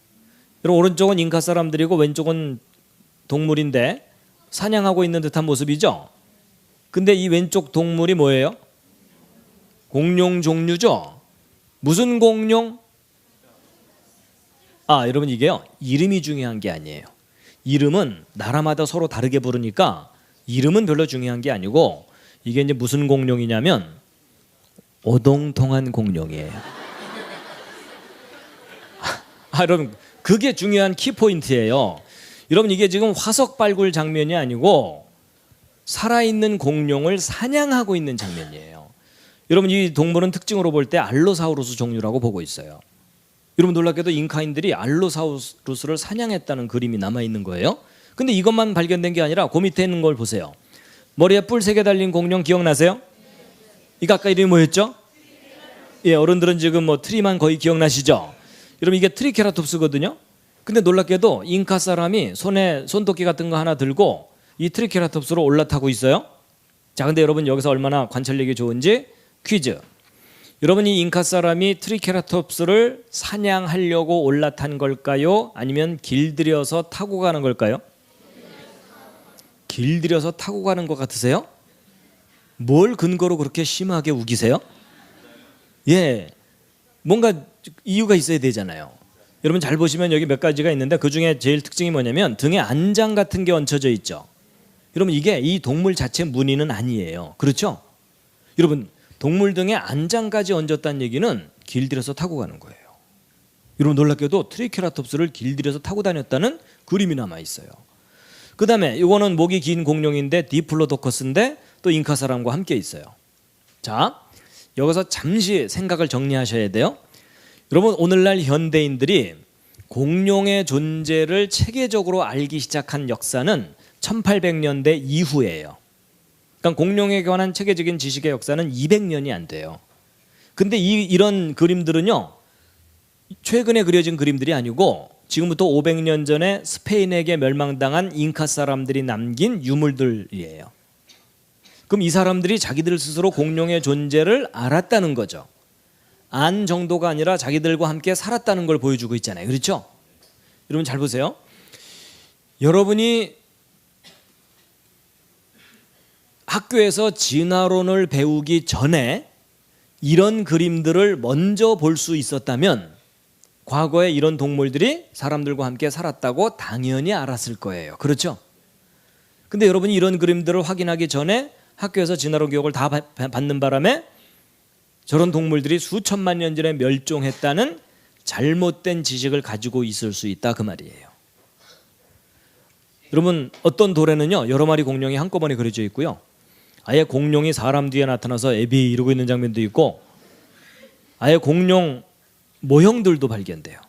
[SPEAKER 1] 여러분, 오른쪽은 잉카 사람들이고 왼쪽은 동물인데 사냥하고 있는 듯한 모습이죠. 근데 이 왼쪽 동물이 뭐예요? 공룡 종류죠. 무슨 공룡? 여러분, 이게요, 이름이 중요한 게 아니에요. 이름은 나라마다 서로 다르게 부르니까 이름은 별로 중요한 게 아니고, 이게 이제 무슨 공룡이냐면 오동통한 공룡이에요. 여러분, 그게 중요한 키포인트예요. 여러분, 이게 지금 화석 발굴 장면이 아니고 살아있는 공룡을 사냥하고 있는 장면이에요. 여러분, 이 동물은 특징으로 볼 때 알로사우루스 종류라고 보고 있어요. 여러분, 놀랍게도 잉카인들이 알로사우루스를 사냥했다는 그림이 남아있는 거예요. 근데 이것만 발견된 게 아니라 그 밑에 있는 걸 보세요. 머리에 뿔 3개 달린 공룡 기억나세요? 이거 아까 이름이 뭐였죠? 예, 어른들은 지금 뭐 트리만 거의 기억나시죠? 여러분, 이게 트리케라톱스거든요. 근데 놀랍게도 잉카 사람이 손에 손도끼 같은 거 하나 들고 이 트리케라톱스로 올라타고 있어요. 자, 근데 여러분, 여기서 얼마나 관찰력이 좋은지 퀴즈. 여러분, 이 잉카 사람이 트리케라톱스를 사냥하려고 올라탄 걸까요? 아니면 길들여서 타고 가는 걸까요? 길들여서 타고 가는 것 같으세요? 뭘 근거로 그렇게 심하게 우기세요? 예, 뭔가 이유가 있어야 되잖아요. 여러분, 잘 보시면 여기 몇 가지가 있는데 그 중에 제일 특징이 뭐냐면 등에 안장 같은 게 얹혀져 있죠. 여러분, 이게 이 동물 자체 무늬는 아니에요. 그렇죠? 여러분, 동물 등에 안장까지 얹었다는 얘기는 길들여서 타고 가는 거예요. 여러분, 놀랍게도 트리케라톱스를 길들여서 타고 다녔다는 그림이 남아 있어요. 그 다음에 이거는 목이 긴 공룡인데 디플로도커스인데 또 잉카 사람과 함께 있어요. 자, 여기서 잠시 생각을 정리하셔야 돼요. 여러분, 오늘날 현대인들이 공룡의 존재를 체계적으로 알기 시작한 역사는 1800년대 이후예요. 그러니까 공룡에 관한 체계적인 지식의 역사는 200년이 안 돼요. 근데 이런 그림들은요, 최근에 그려진 그림들이 아니고 지금부터 500년 전에 스페인에게 멸망당한 잉카 사람들이 남긴 유물들이에요. 그럼 이 사람들이 자기들 스스로 공룡의 존재를 알았다는 거죠. 안 정도가 아니라 자기들과 함께 살았다는 걸 보여주고 있잖아요. 그렇죠? 여러분, 잘 보세요. 여러분이 학교에서 진화론을 배우기 전에 이런 그림들을 먼저 볼 수 있었다면 과거에 이런 동물들이 사람들과 함께 살았다고 당연히 알았을 거예요. 그렇죠? 근데 여러분이 이런 그림들을 확인하기 전에 학교에서 진화론 교육을 다 받는 바람에 저런 동물들이 수천만 년 전에 멸종했다는 잘못된 지식을 가지고 있을 수 있다 그 말이에요. 여러분 어떤 돌에는요 여러 마리 공룡이 한꺼번에 그려져 있고요. 아예 공룡이 사람 뒤에 나타나서 애비 이러고 있는 장면도 있고 아예 공룡 모형들도 발견돼요.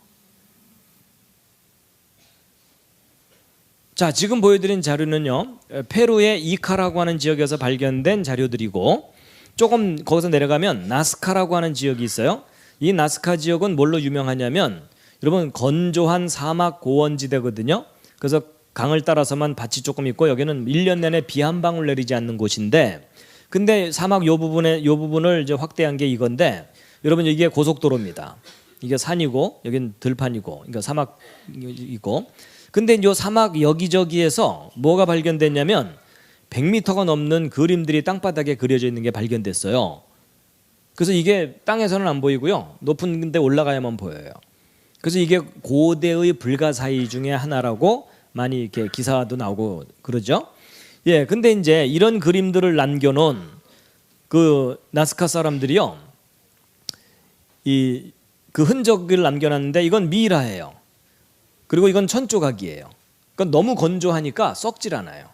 [SPEAKER 1] 자, 지금 보여드린 자료는요 페루의 이카라고 하는 지역에서 발견된 자료들이고 조금 거기서 내려가면 나스카라고 하는 지역이 있어요. 이 나스카 지역은 뭘로 유명하냐면 여러분 건조한 사막 고원지대거든요. 그래서 강을 따라서만 밭이 조금 있고 여기는 1년 내내 비 한 방울 내리지 않는 곳인데 근데 사막 요 부분을 이제 확대한 게 이건데 여러분 이게 고속도로입니다. 이게 산이고 여긴 들판이고 그러니까 사막이고 근데 이 사막 여기저기에서 뭐가 발견됐냐면 100m가 넘는 그림들이 땅바닥에 그려져 있는 게 발견됐어요. 그래서 이게 땅에서는 안 보이고요. 높은 데 올라가야만 보여요. 그래서 이게 고대의 불가사의 중에 하나라고 많이 이렇게 기사도 나오고 그러죠. 예, 근데 이제 이런 그림들을 남겨놓은 그 나스카 사람들이요, 그 흔적을 남겨놨는데 이건 미이라예요. 그리고 이건 천조각이에요. 그러니까 너무 건조하니까 썩질 않아요.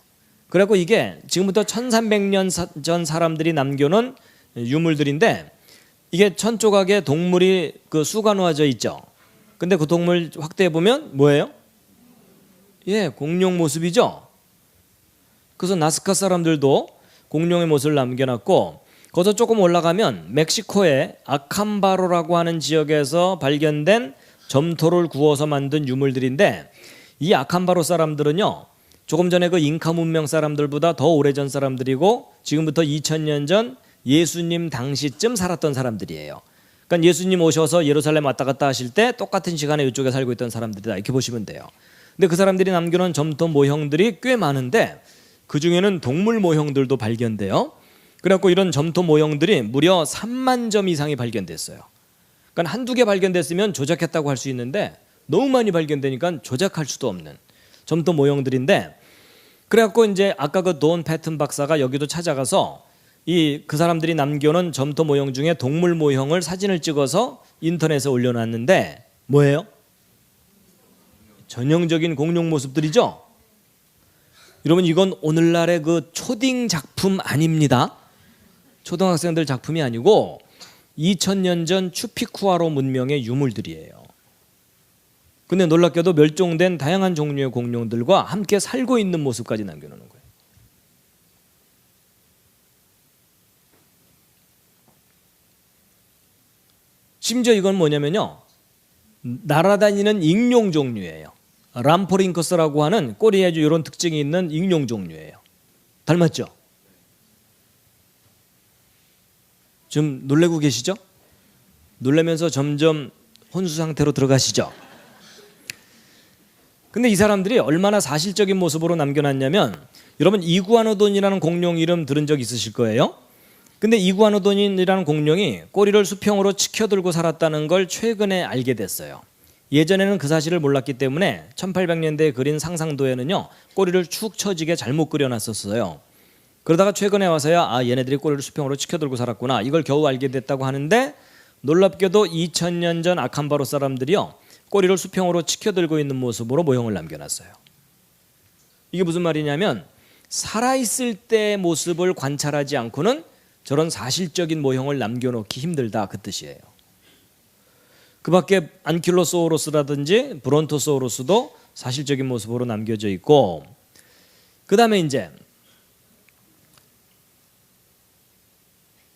[SPEAKER 1] 그래갖고 이게 지금부터 1300년 전 사람들이 남겨놓은 유물들인데 이게 천조각에 동물이 그 수가 놓아져 있죠. 근데 그 동물 확대해 보면 뭐예요? 예, 공룡 모습이죠. 그래서 나스카 사람들도 공룡의 모습을 남겨놨고 거기서 조금 올라가면 멕시코의 아캄바로라고 하는 지역에서 발견된 점토를 구워서 만든 유물들인데 이 아캄바로 사람들은요 조금 전에 그 잉카 문명 사람들보다 더 오래전 사람들이고 지금부터 2000년 전 예수님 당시쯤 살았던 사람들이에요. 그러니까 예수님 오셔서 예루살렘 왔다 갔다 하실 때 똑같은 시간에 이쪽에 살고 있던 사람들이다 이렇게 보시면 돼요. 근데 그 사람들이 남겨놓은 점토 모형들이 꽤 많은데 그 중에는 동물 모형들도 발견돼요. 그래갖고 이런 점토 모형들이 무려 3만 점 이상이 발견됐어요. 그러니까 한두 개 발견됐으면 조작했다고 할 수 있는데 너무 많이 발견되니까 조작할 수도 없는 점토 모형들인데 그래갖고 이제 아까 그 돈 패튼 박사가 여기도 찾아가서 그 사람들이 남겨놓은 점토 모형 중에 동물 모형을 사진을 찍어서 인터넷에 올려놨는데 뭐예요? 전형적인 공룡 모습들이죠. 여러분 이건 오늘날의 그 초딩 작품 아닙니다. 초등학생들 작품이 아니고 2000년 전 추피쿠아로 문명의 유물들이에요. 근데 놀랍게도 멸종된 다양한 종류의 공룡들과 함께 살고 있는 모습까지 남겨놓는 거예요. 심지어 이건 뭐냐면요 날아다니는 익룡 종류예요. 람포링커스라고 하는 꼬리에 이런 특징이 있는 익룡 종류예요. 닮았죠? 좀 놀래고 계시죠? 놀라면서 점점 혼수 상태로 들어가시죠? 근데 이 사람들이 얼마나 사실적인 모습으로 남겨놨냐면 여러분 이구아노돈이라는 공룡 이름 들은 적 있으실 거예요. 근데 이구아노돈이라는 공룡이 꼬리를 수평으로 치켜들고 살았다는 걸 최근에 알게 됐어요. 예전에는 그 사실을 몰랐기 때문에 1800년대에 그린 상상도에는요 꼬리를 축 처지게 잘못 그려놨었어요. 그러다가 최근에 와서야 얘네들이 꼬리를 수평으로 치켜들고 살았구나 이걸 겨우 알게 됐다고 하는데 놀랍게도 2000년 전 아캄바로 사람들이요 꼬리를 수평으로 치켜들고 있는 모습으로 모형을 남겨놨어요. 이게 무슨 말이냐면 살아있을 때의 모습을 관찰하지 않고는 저런 사실적인 모형을 남겨놓기 힘들다 그 뜻이에요. 그 밖에 안킬로소우루스라든지 브론토소우루스도 사실적인 모습으로 남겨져 있고 그 다음에 이제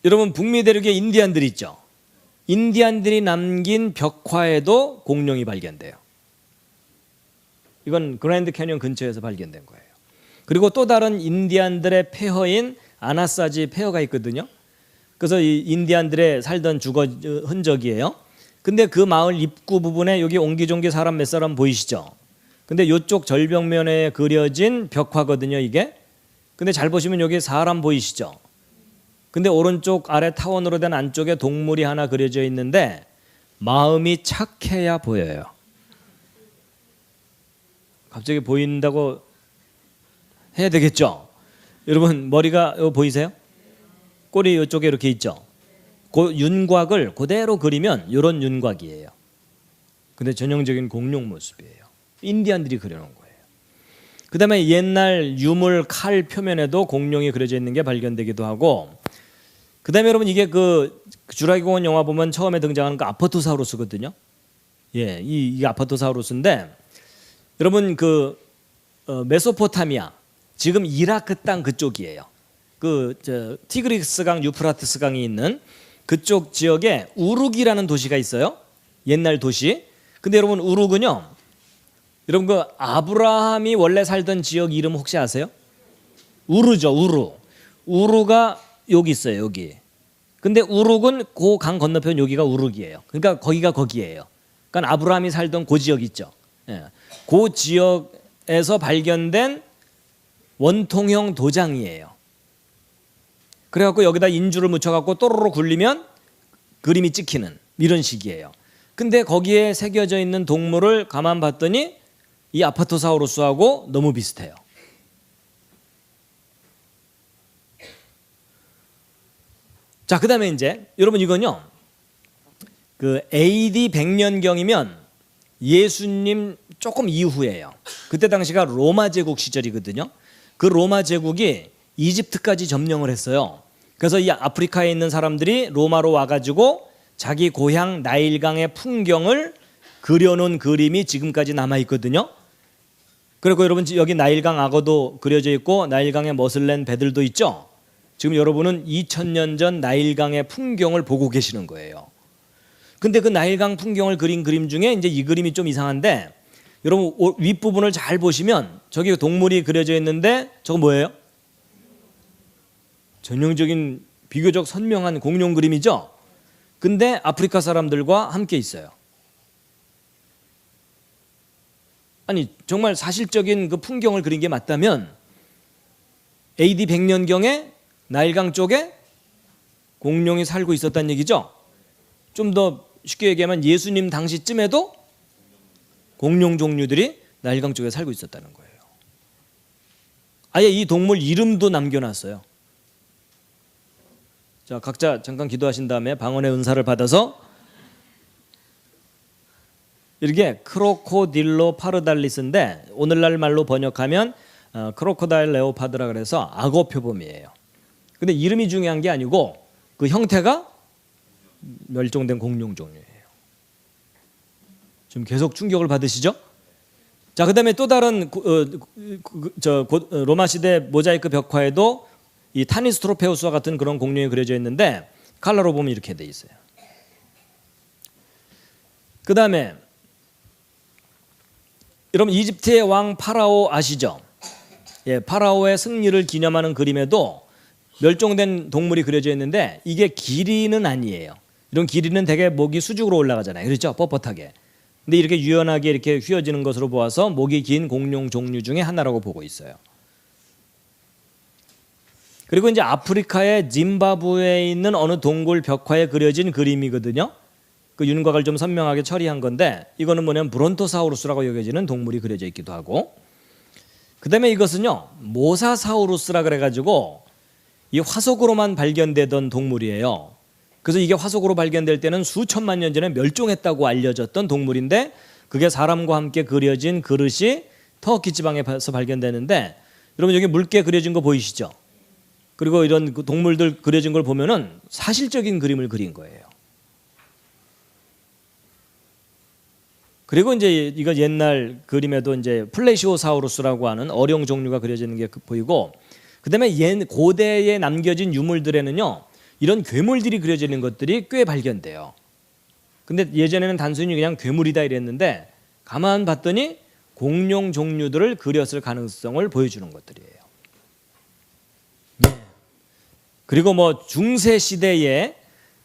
[SPEAKER 1] 여러분 북미 대륙에 인디안들이 있죠. 인디안들이 남긴 벽화에도 공룡이 발견돼요. 이건 그랜드 캐니언 근처에서 발견된 거예요. 그리고 또 다른 인디안들의 폐허인 아나사지 폐허가 있거든요. 그래서 이 인디안들의 살던 주거 흔적이에요. 근데 그 마을 입구 부분에 여기 옹기종기 사람 몇 사람 보이시죠? 근데 이쪽 절벽면에 그려진 벽화거든요 이게. 근데 잘 보시면 여기 사람 보이시죠? 근데 오른쪽 아래 타원으로 된 안쪽에 동물이 하나 그려져 있는데 마음이 착해야 보여요. 갑자기 보인다고 해야 되겠죠? 여러분 머리가 보이세요? 꼬리 이쪽에 이렇게 있죠? 그 윤곽을 그대로 그리면 이런 윤곽이에요. 근데 전형적인 공룡 모습이에요. 인디안들이 그려놓은 거예요. 그 다음에 옛날 유물 칼 표면에도 공룡이 그려져 있는 게 발견되기도 하고, 그 다음에 여러분 이게 그 주라기 공원 영화 보면 처음에 등장하는 그 아퍼토사우루스거든요. 예, 이게 아퍼토사우루스인데, 여러분 그 메소포타미아, 지금 이라크 땅 그쪽이에요. 티그리스 강, 유프라테스 강이 있는 그쪽 지역에 우룩이라는 도시가 있어요. 옛날 도시. 근데 여러분 우룩은요, 여러분 그 아브라함이 원래 살던 지역 이름 혹시 아세요? 우르죠, 우르. 우르가 여기 있어요, 여기. 근데 우룩은 그 강 건너편 여기가 우룩이에요. 그러니까 거기가 거기예요. 그러니까 아브라함이 살던 그 지역 있죠. 예. 그 지역에서 발견된 원통형 도장이에요. 그래갖고 여기다 인주를 묻혀갖고 또르르 굴리면 그림이 찍히는 이런 식이에요. 근데 거기에 새겨져 있는 동물을 가만 봤더니 이 아파토사우루스하고 너무 비슷해요. 자, 그 다음에 이제 여러분 이건요, 그 AD 100년경이면 예수님 조금 이후예요. 그때 당시가 로마 제국 시절이거든요. 그 로마 제국이 이집트까지 점령을 했어요. 그래서 이 아프리카에 있는 사람들이 로마로 와가지고 자기 고향 나일강의 풍경을 그려놓은 그림이 지금까지 남아있거든요. 그리고 여러분 여기 나일강 악어도 그려져 있고 나일강의 머슬렌 배들도 있죠. 지금 여러분은 2000년 전 나일강의 풍경을 보고 계시는 거예요. 근데 그 나일강 풍경을 그린 그림 중에 이제 이 그림이 좀 이상한데, 여러분 윗부분을 잘 보시면 저기 동물이 그려져 있는데 저거 뭐예요? 전형적인 비교적 선명한 공룡 그림이죠. 근데 아프리카 사람들과 함께 있어요. 아니 정말 사실적인 그 풍경을 그린 게 맞다면 AD 100년경에 나일강 쪽에 공룡이 살고 있었다는 얘기죠. 좀 더 쉽게 얘기하면 예수님 당시쯤에도 공룡 종류들이 나일강 쪽에 살고 있었다는 거예요. 아예 이 동물 이름도 남겨놨어요. 자, 각자 잠깐 기도하신 다음에 방언의 은사를 받아서 이렇게 크로코딜로 파르달리스인데 오늘날 말로 번역하면 크로코다일 레오파드라 그래서 악어 표범이에요. 근데 이름이 중요한 게 아니고 그 형태가 멸종된 공룡 종류예요. 지금 계속 충격을 받으시죠? 자, 그다음에 또 다른 로마 시대 모자이크 벽화에도 이 타니스트로페우스와 같은 그런 공룡이 그려져 있는데 칼라로 보면 이렇게 돼 있어요. 그다음에 여러분 이집트의 왕 파라오 아시죠? 예, 파라오의 승리를 기념하는 그림에도 멸종된 동물이 그려져 있는데 이게 기린은 아니에요. 이런 기린은 되게 목이 수직으로 올라가잖아요. 그렇죠? 뻣뻣하게. 근데 이렇게 유연하게 이렇게 휘어지는 것으로 보아서 목이 긴 공룡 종류 중에 하나라고 보고 있어요. 그리고 이제 아프리카의 짐바브웨에 있는 어느 동굴 벽화에 그려진 그림이거든요. 그 윤곽을 좀 선명하게 처리한 건데 이거는 뭐냐면 브론토사우루스라고 여겨지는 동물이 그려져 있기도 하고, 그 다음에 이것은요 모사사우루스라 그래가지고 이 화석으로만 발견되던 동물이에요. 그래서 이게 화석으로 발견될 때는 수천만 년 전에 멸종했다고 알려졌던 동물인데 그게 사람과 함께 그려진 그릇이 터키 지방에서 발견되는데, 여러분 여기 묽게 그려진 거 보이시죠? 그리고 이런 동물들 그려진 걸 보면은 사실적인 그림을 그린 거예요. 그리고 이제 이거 옛날 그림에도 이제 플레시오사우루스라고 하는 어룡 종류가 그려지는 게 보이고, 그다음에 고대에 남겨진 유물들에는요 이런 괴물들이 그려지는 것들이 꽤 발견돼요. 근데 예전에는 단순히 그냥 괴물이다 이랬는데 가만 봤더니 공룡 종류들을 그렸을 가능성을 보여주는 것들이에요. 네. 그리고 뭐 중세 시대에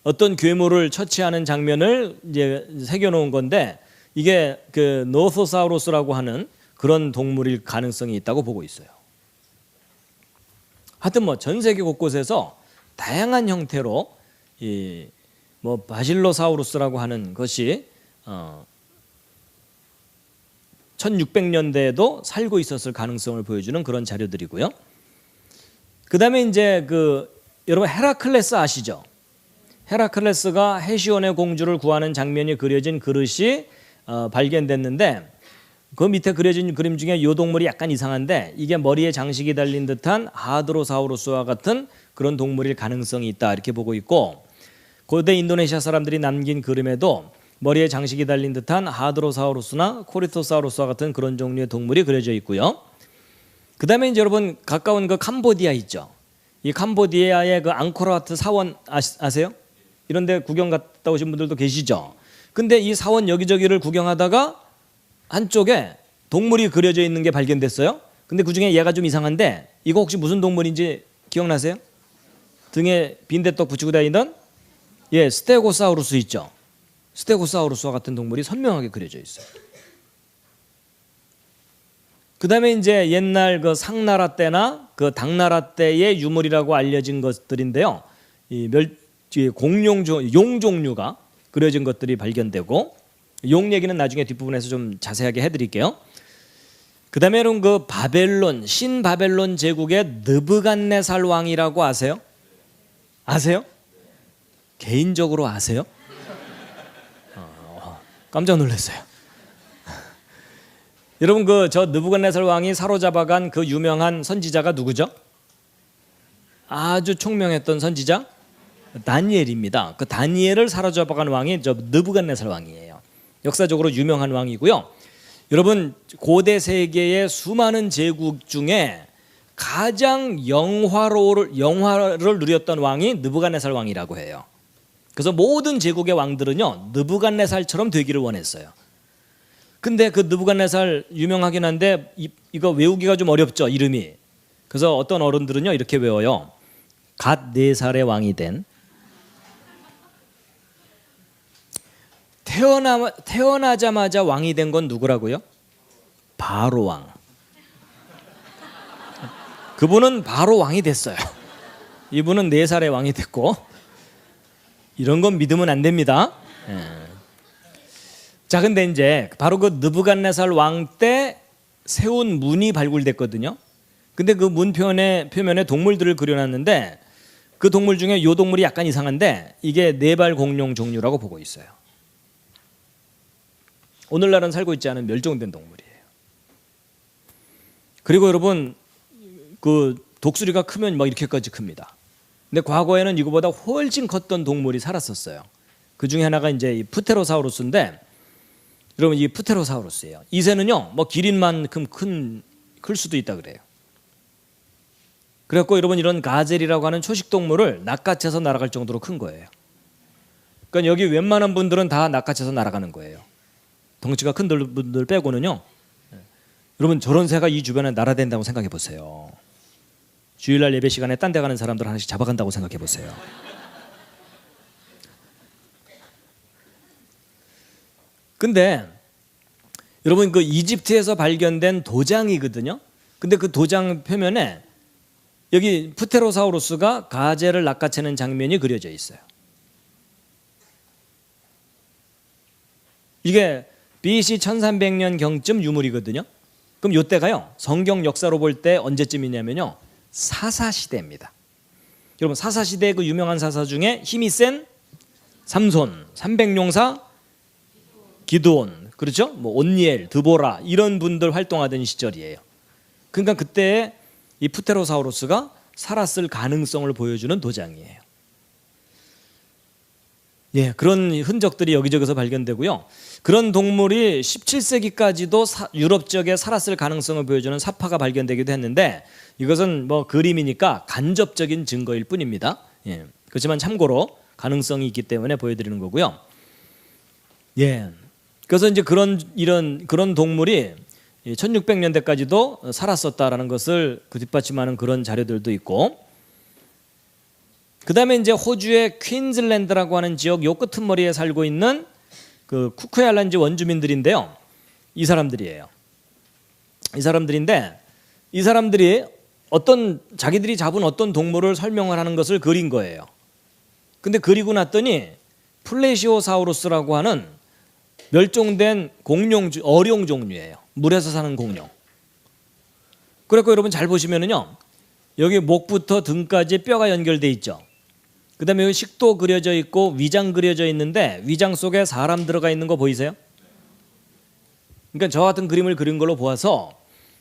[SPEAKER 1] 어떤 괴물을 처치하는 장면을 이제 새겨놓은 건데 이게 그 노소사우루스라고 하는 그런 동물일 가능성이 있다고 보고 있어요. 하여튼 뭐 전 세계 곳곳에서 다양한 형태로 이 뭐 바실로사우루스라고 하는 것이 1600년대에도 살고 있었을 가능성을 보여주는 그런 자료들이고요. 그다음에 이제 그 여러분 헤라클레스 아시죠? 헤라클레스가 헤시온의 공주를 구하는 장면이 그려진 그릇이 발견됐는데 그 밑에 그려진 그림 중에 이 동물이 약간 이상한데 이게 머리에 장식이 달린 듯한 하드로사우루스와 같은 그런 동물일 가능성이 있다 이렇게 보고 있고, 고대 인도네시아 사람들이 남긴 그림에도 머리에 장식이 달린 듯한 하드로사우루스나 코리토사우루스와 같은 그런 종류의 동물이 그려져 있고요. 그 다음에 이제 여러분 가까운 그 캄보디아 있죠. 이 캄보디아의 그 앙코르와트 사원 아세요? 이런 데 구경 갔다 오신 분들도 계시죠. 근데 이 사원 여기저기를 구경하다가 한쪽에 동물이 그려져 있는 게 발견됐어요. 근데 그중에 얘가 좀 이상한데 이거 혹시 무슨 동물인지 기억나세요? 등에 빈대떡 붙이고 다니던 스테고사우루스 있죠. 스테고사우루스와 같은 동물이 선명하게 그려져 있어요. 그 다음에 이제 옛날 그 상나라 때나 그 당나라 때의 유물이라고 알려진 것들인데요. 이 공룡 용 종류가 그려진 것들이 발견되고, 용 얘기는 나중에 뒷부분에서 좀 자세하게 해드릴게요. 그 다음에는 그 바벨론, 신바벨론 제국의 느부갓네살 왕이라고 아세요? 아세요? 개인적으로 아세요? 깜짝 놀랐어요. 여러분 그 저 느부갓네살 왕이 사로잡아간 그 유명한 선지자가 누구죠? 아주 총명했던 선지자 다니엘입니다. 그 다니엘을 사로잡아간 왕이 저 느부갓네살 왕이에요. 역사적으로 유명한 왕이고요. 여러분 고대 세계의 수많은 제국 중에 가장 영화를 누렸던 왕이 느부갓네살 왕이라고 해요. 그래서 모든 제국의 왕들은요 느부갓네살처럼 되기를 원했어요. 근데 그 느부갓네살 유명하긴 한데 이거 외우기가 좀 어렵죠, 이름이. 그래서 어떤 어른들은요 이렇게 외워요. 갓 4살의 왕이 된, 태어나자마자 왕이 된 건 누구라고요? 바로 왕. 그분은 바로 왕이 됐어요. 이분은 4살의 왕이 됐고, 이런 건 믿으면 안 됩니다. 자, 근데 이제 바로 그 느부갓네살 왕 때 세운 문이 발굴됐거든요. 근데 그 문 표면에 동물들을 그려놨는데 그 동물 중에 이 동물이 약간 이상한데 이게 4발 공룡 종류라고 보고 있어요. 오늘날은 살고 있지 않은 멸종된 동물이에요. 그리고 여러분 그 독수리가 크면 막 이렇게까지 큽니다. 근데 과거에는 이거보다 훨씬 컸던 동물이 살았었어요. 그 중에 하나가 이제 이 프테로사우루스인데, 여러분 이 프테로사우루스예요. 이 새는요 뭐 기린만큼 클 수도 있다 그래요. 그래갖고 여러분 이런 가젤이라고 하는 초식 동물을 낚아채서 날아갈 정도로 큰 거예요. 그러니까 여기 웬만한 분들은 다 낚아채서 날아가는 거예요. 덩치가 큰 분들 빼고는요. 여러분 저런 새가 이 주변에 날아댄다고 생각해 보세요. 주일날 예배 시간에 딴 데 가는 사람들 하나씩 잡아간다고 생각해 보세요. 근데 여러분 그 이집트에서 발견된 도장이거든요. 근데 그 도장 표면에 여기 프테로사우루스가 가젤을 낚아채는 장면이 그려져 있어요. 이게 BC 1300년 경쯤 유물이거든요. 그럼 이때가요 성경 역사로 볼 때 언제쯤이냐면요 사사시대입니다. 여러분 사사시대의 그 유명한 사사 중에 힘이 센 삼손, 300용사 기드온, 그렇죠? 뭐 온니엘, 드보라 이런 분들 활동하던 시절이에요. 그러니까 그때 이 프테로사우루스가 살았을 가능성을 보여주는 도장이에요. 예, 그런 흔적들이 여기저기서 발견되고요. 그런 동물이 17세기까지도 유럽 지역에 살았을 가능성을 보여주는 사파가 발견되기도 했는데 이것은 뭐 그림이니까 간접적인 증거일 뿐입니다. 예, 그렇지만 참고로 가능성이 있기 때문에 보여드리는 거고요. 예, 그래서 이제 그런 동물이 1600년대까지도 살았었다라는 것을 그 뒷받침하는 그런 자료들도 있고, 그 다음에 이제 호주의 퀸즐랜드라고 하는 지역 요 끄트머리에 살고 있는 그 쿠크야일랜드 원주민들인데요. 이 사람들이에요. 이 사람들이 자기들이 잡은 어떤 동물을 설명을 하는 것을 그린 거예요. 근데 그리고 났더니 플레시오사우루스라고 하는 멸종된 어룡 종류예요. 물에서 사는 공룡. 그래서 여러분 잘 보시면은요, 여기 목부터 등까지 뼈가 연결돼 있죠. 그 다음에 여기 식도 그려져 있고 위장 그려져 있는데 위장 속에 사람 들어가 있는 거 보이세요? 그러니까 저 같은 그림을 그린 걸로 보아서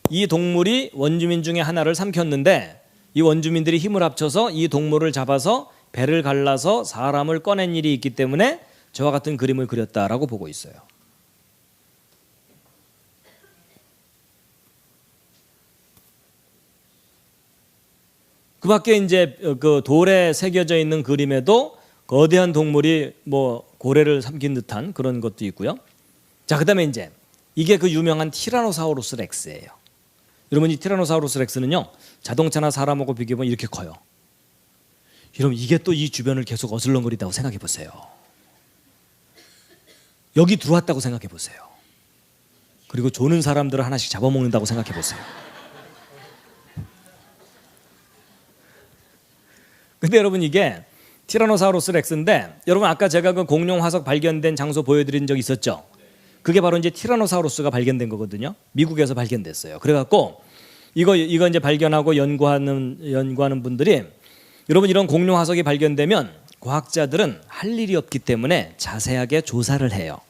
[SPEAKER 1] 이 동물이 원주민 중에 하나를 삼켰는데 이 원주민들이 힘을 합쳐서 이 동물을 잡아서 배를 갈라서 사람을 꺼낸 일이 있기 때문에 저와 같은 그림을 그렸다라고 보고 있어요. 그 밖에 이제 그 돌에 새겨져 있는 그림에도 거대한 동물이 뭐 고래를 삼킨 듯한 그런 것도 있고요. 자, 그다음에 이제 이게 그 유명한 티라노사우루스 렉스예요. 여러분, 이 티라노사우루스 렉스는요, 자동차나 사람하고 비교하면 이렇게 커요. 여러분, 이게 또 이 주변을 계속 어슬렁거리다고 생각해 보세요. 여기 들어왔다고 생각해 보세요. 그리고 조는 사람들을 하나씩 잡아먹는다고 생각해 보세요. 근데 여러분, 이게 티라노사우루스 렉스인데, 여러분 아까 제가 그 공룡 화석 발견된 장소 보여드린 적 있었죠? 그게 바로 이제 티라노사우루스가 발견된 거거든요. 미국에서 발견됐어요. 그래갖고 이거 이제 발견하고 연구하는 분들이, 여러분 이런 공룡 화석이 발견되면 과학자들은 할 일이 없기 때문에 자세하게 조사를 해요.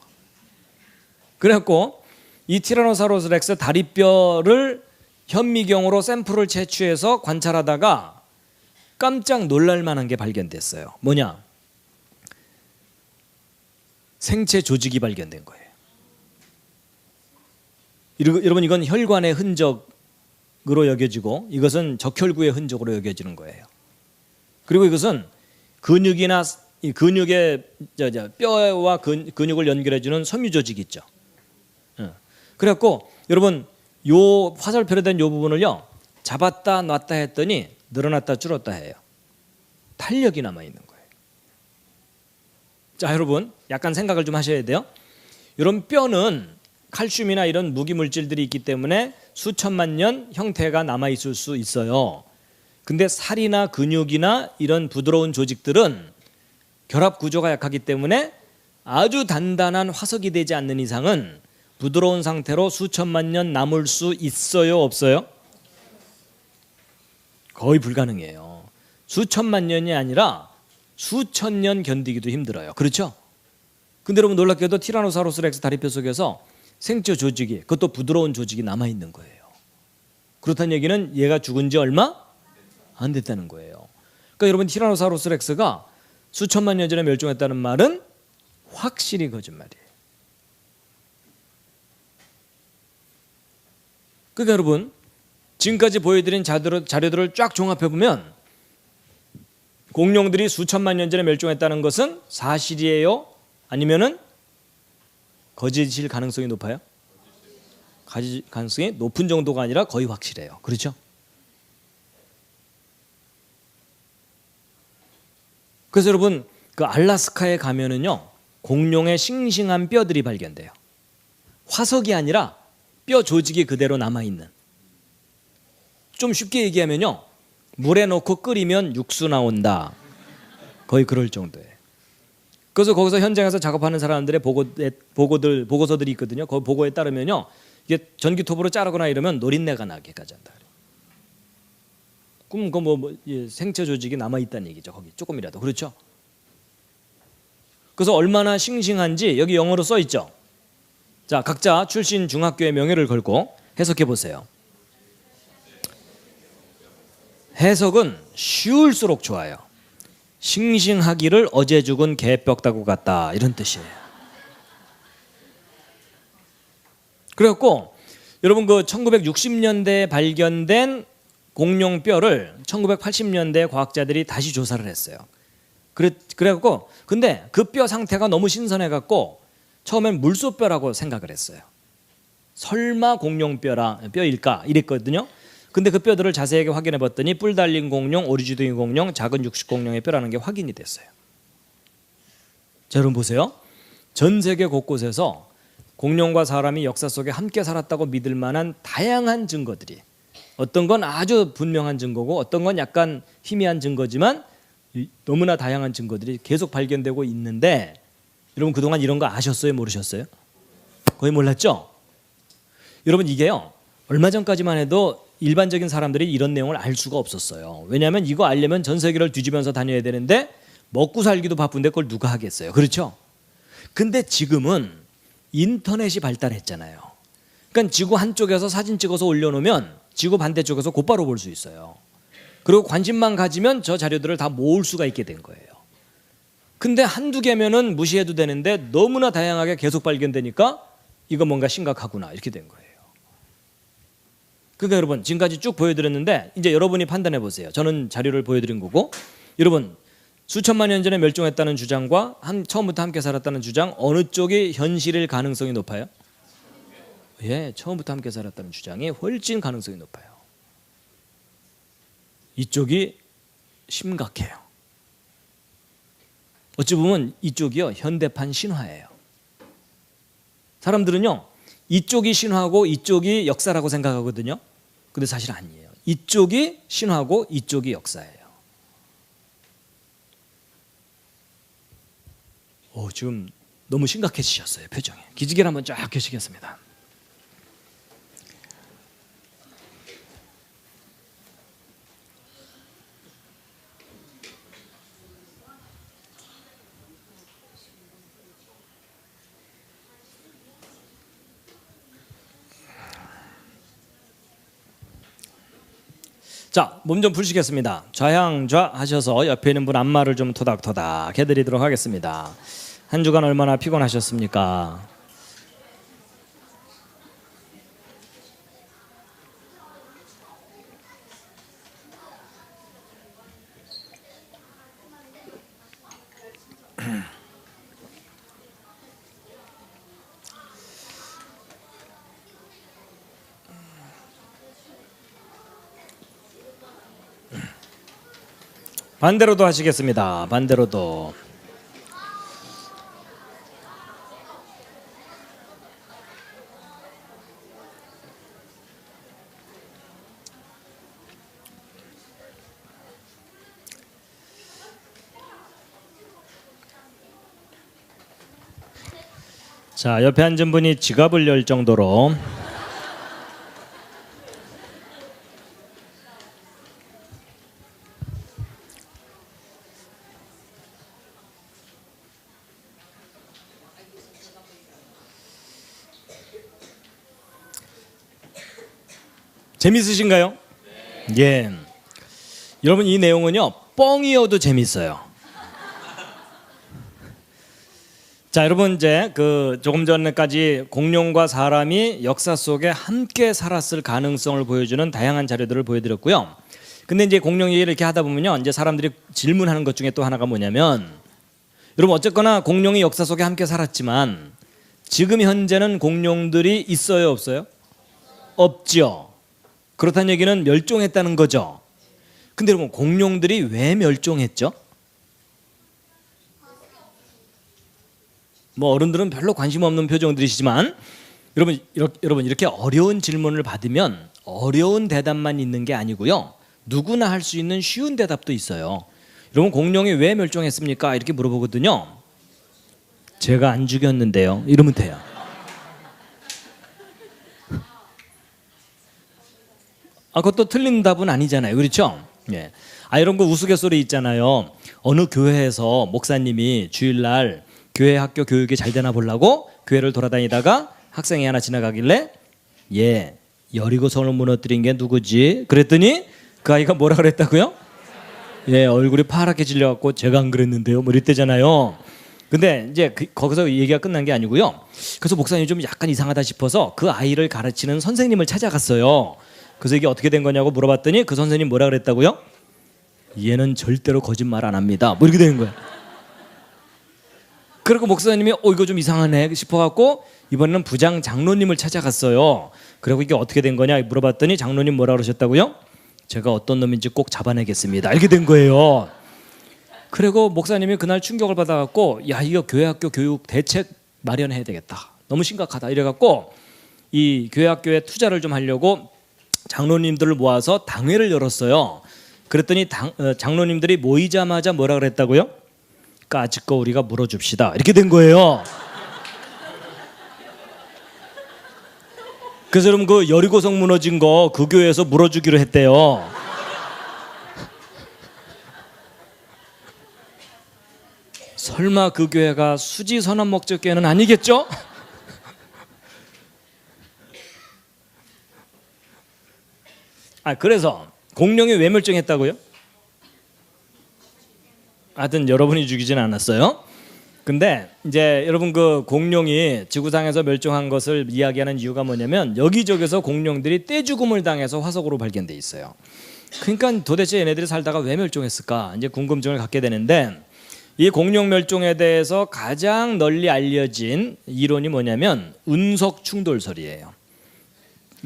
[SPEAKER 1] 그래갖고 이 티라노사우루스 렉스 다리뼈를 현미경으로 샘플을 채취해서 관찰하다가 깜짝 놀랄 만한 게 발견됐어요. 뭐냐? 생체 조직이 발견된 거예요. 여러분, 이건 혈관의 흔적으로 여겨지고 이것은 적혈구의 흔적으로 여겨지는 거예요. 그리고 이것은 근육이나 근육의 뼈와 근육을 연결해주는 섬유 조직이 있죠. 그래갖고 여러분, 요 화살표로 된 요 부분을요, 잡았다 놨다 했더니 늘어났다 줄었다 해요. 탄력이 남아있는 거예요. 자, 여러분 약간 생각을 좀 하셔야 돼요. 이런 뼈는 칼슘이나 이런 무기물질들이 있기 때문에 수천만 년 형태가 남아있을 수 있어요. 근데 살이나 근육이나 이런 부드러운 조직들은 결합 구조가 약하기 때문에 아주 단단한 화석이 되지 않는 이상은 부드러운 상태로 수천만 년 남을 수 있어요, 없어요? 거의 불가능해요. 수천만 년이 아니라 수천 년 견디기도 힘들어요. 그렇죠? 근데 여러분, 놀랍게도 티라노사우루스 렉스 다리뼈 속에서 생체 조직이, 그것도 부드러운 조직이 남아있는 거예요. 그렇다는 얘기는 얘가 죽은 지 얼마 안 됐다는 거예요. 그러니까 여러분, 티라노사우루스 렉스가 수천만 년 전에 멸종했다는 말은 확실히 거짓말이에요. 그러니까 여러분, 지금까지 보여드린 자료들을 쫙 종합해보면 공룡들이 수천만 년 전에 멸종했다는 것은 사실이에요? 아니면은 거짓일 가능성이 높아요? 가능성이 높은 정도가 아니라 거의 확실해요. 그렇죠? 그래서 여러분, 그 알라스카에 가면은요, 공룡의 싱싱한 뼈들이 발견돼요. 화석이 아니라 뼈 조직이 그대로 남아있는. 좀 쉽게 얘기하면요, 물에 넣고 끓이면 육수 나온다. 거의 그럴 정도예요. 그래서 거기서 현장에서 작업하는 사람들의 보고서들이 있거든요. 그 보고에 따르면요, 이게 전기톱으로 자르거나 이러면 노린내가 나게까지 한다. 그럼 생체 조직이 남아 있다는 얘기죠. 거기 조금이라도. 그렇죠? 그래서 얼마나 싱싱한지 여기 영어로 써 있죠. 자, 각자 출신 중학교의 명예를 걸고 해석해 보세요. 해석은 쉬울수록 좋아요. 싱싱하기를 어제 죽은 개 뼈다구 같다, 이런 뜻이에요. 그래갖고 여러분, 그 1960년대에 발견된 공룡 뼈를 1980년대 과학자들이 다시 조사를 했어요. 그래갖고 근데 그 뼈 상태가 너무 신선해갖고 처음엔 물소뼈라고 생각을 했어요. 설마 공룡 뼈일까 이랬거든요. 근데 그 뼈들을 자세하게 확인해 봤더니 뿔 달린 공룡, 오리지둥이 공룡, 작은 육식 공룡의 뼈라는 게 확인이 됐어요. 자, 여러분 보세요. 전 세계 곳곳에서 공룡과 사람이 역사 속에 함께 살았다고 믿을 만한 다양한 증거들이, 어떤 건 아주 분명한 증거고 어떤 건 약간 희미한 증거지만 너무나 다양한 증거들이 계속 발견되고 있는데, 여러분 그동안 이런 거 아셨어요? 모르셨어요? 거의 몰랐죠? 여러분, 이게요, 얼마 전까지만 해도 일반적인 사람들이 이런 내용을 알 수가 없었어요. 왜냐하면 이거 알려면 전 세계를 뒤지면서 다녀야 되는데 먹고 살기도 바쁜데 그걸 누가 하겠어요. 그렇죠? 근데 지금은 인터넷이 발달했잖아요. 그러니까 지구 한쪽에서 사진 찍어서 올려놓으면 지구 반대쪽에서 곧바로 볼 수 있어요. 그리고 관심만 가지면 저 자료들을 다 모을 수가 있게 된 거예요. 근데 한두 개면은 무시해도 되는데 너무나 다양하게 계속 발견되니까 이거 뭔가 심각하구나 이렇게 된 거예요. 그러니까 여러분 지금까지 쭉 보여드렸는데 이제 여러분이 판단해 보세요. 저는 자료를 보여드린 거고 여러분 수천만 년 전에 멸종했다는 주장과 처음부터 함께 살았다는 주장 어느 쪽이 현실일 가능성이 높아요? 예, 처음부터 함께 살았다는 주장이 훨씬 가능성이 높아요. 이쪽이 심각해요. 어찌 보면 이쪽이요 현대판 신화예요. 사람들은요 이쪽이 신화고 이쪽이 역사라고 생각하거든요. 근데 사실 아니에요. 이쪽이 신화고 이쪽이 역사예요. 지금 너무 심각해지셨어요 표정이. 기지개를 한번 쫙 켜시겠습니다. 자, 몸 좀 푸시겠습니다. 좌양좌 하셔서 옆에 있는 분 안마를 좀 토닥토닥 해드리도록 하겠습니다. 한 주간 얼마나 피곤하셨습니까? 반대로도 하시겠습니다. 반대로도. 자, 옆에 앉은 분이 지갑을 열 정도로 재밌으신가요? 예. 여러분 이 내용은요 뻥이어도 재밌어요. 자, 여러분 이제 조금 전까지 공룡과 사람이 역사 속에 함께 살았을 가능성을 보여주는 다양한 자료들을 보여드렸고요. 근데 이제 공룡 얘기를 이렇게 하다 보면요, 이제 사람들이 질문하는 것 중에 또 하나가 뭐냐면, 여러분 어쨌거나 공룡이 역사 속에 함께 살았지만 지금 현재는 공룡들이 있어요, 없어요? 없죠. 그렇다는 얘기는 멸종했다는 거죠. 근데 여러분 공룡들이 왜 멸종했죠? 뭐 어른들은 별로 관심 없는 표정들이시지만 여러분 이렇게 어려운 질문을 받으면 어려운 대답만 있는 게 아니고요, 누구나 할 수 있는 쉬운 대답도 있어요. 여러분 공룡이 왜 멸종했습니까? 이렇게 물어보거든요. 제가 안 죽였는데요. 이러면 돼요. 그것도 틀린 답은 아니잖아요. 그렇죠? 예. 이런 거 우스갯소리 있잖아요. 어느 교회에서 목사님이 주일날 교회 학교 교육이 잘 되나 보려고 교회를 돌아다니다가 학생이 하나 지나가길래 여리고성을 무너뜨린 게 누구지? 그랬더니 그 아이가 뭐라 그랬다고요? 얼굴이 파랗게 질려갖고 제가 안 그랬는데요. 뭐 이랬대잖아요. 근데 이제 거기서 얘기가 끝난 게 아니고요. 그래서 목사님이 좀 약간 이상하다 싶어서 그 아이를 가르치는 선생님을 찾아갔어요. 그래서 이게 어떻게 된 거냐고 물어봤더니 그 선생님 뭐라 그랬다고요? 얘는 절대로 거짓말 안 합니다. 뭐 이렇게 되는 거예요. 그리고 목사님이 이거 좀 이상하네 싶어갖고 이번에는 부장 장로님을 찾아갔어요. 그리고 이게 어떻게 된 거냐 물어봤더니 장로님 뭐라 그러셨다고요? 제가 어떤 놈인지 꼭 잡아내겠습니다. 이렇게 된 거예요. 그리고 목사님이 그날 충격을 받아갖고 이거 교회 학교 교육 대책 마련해야 되겠다. 너무 심각하다. 이래갖고 이 교회 학교에 투자를 좀 하려고 장로님들을 모아서 당회를 열었어요. 그랬더니 장로님들이 모이자마자 뭐라 그랬다고요? 까짓 거 우리가 물어줍시다. 이렇게 된 거예요. 그래서 여러분 그 여리고성 무너진 거 그 교회에서 물어주기로 했대요. 설마 그 교회가 수지선언 목적교회는 아니겠죠? 그래서 공룡이 왜 멸종했다고요? 하여튼 여러분이 죽이진 않았어요. 근데 이제 여러분 그 공룡이 지구상에서 멸종한 것을 이야기하는 이유가 뭐냐면 여기저기서 공룡들이 떼죽음을 당해서 화석으로 발견돼 있어요. 그러니까 도대체 얘네들이 살다가 왜 멸종했을까 이제 궁금증을 갖게 되는데 이 공룡 멸종에 대해서 가장 널리 알려진 이론이 뭐냐면 운석 충돌설이에요.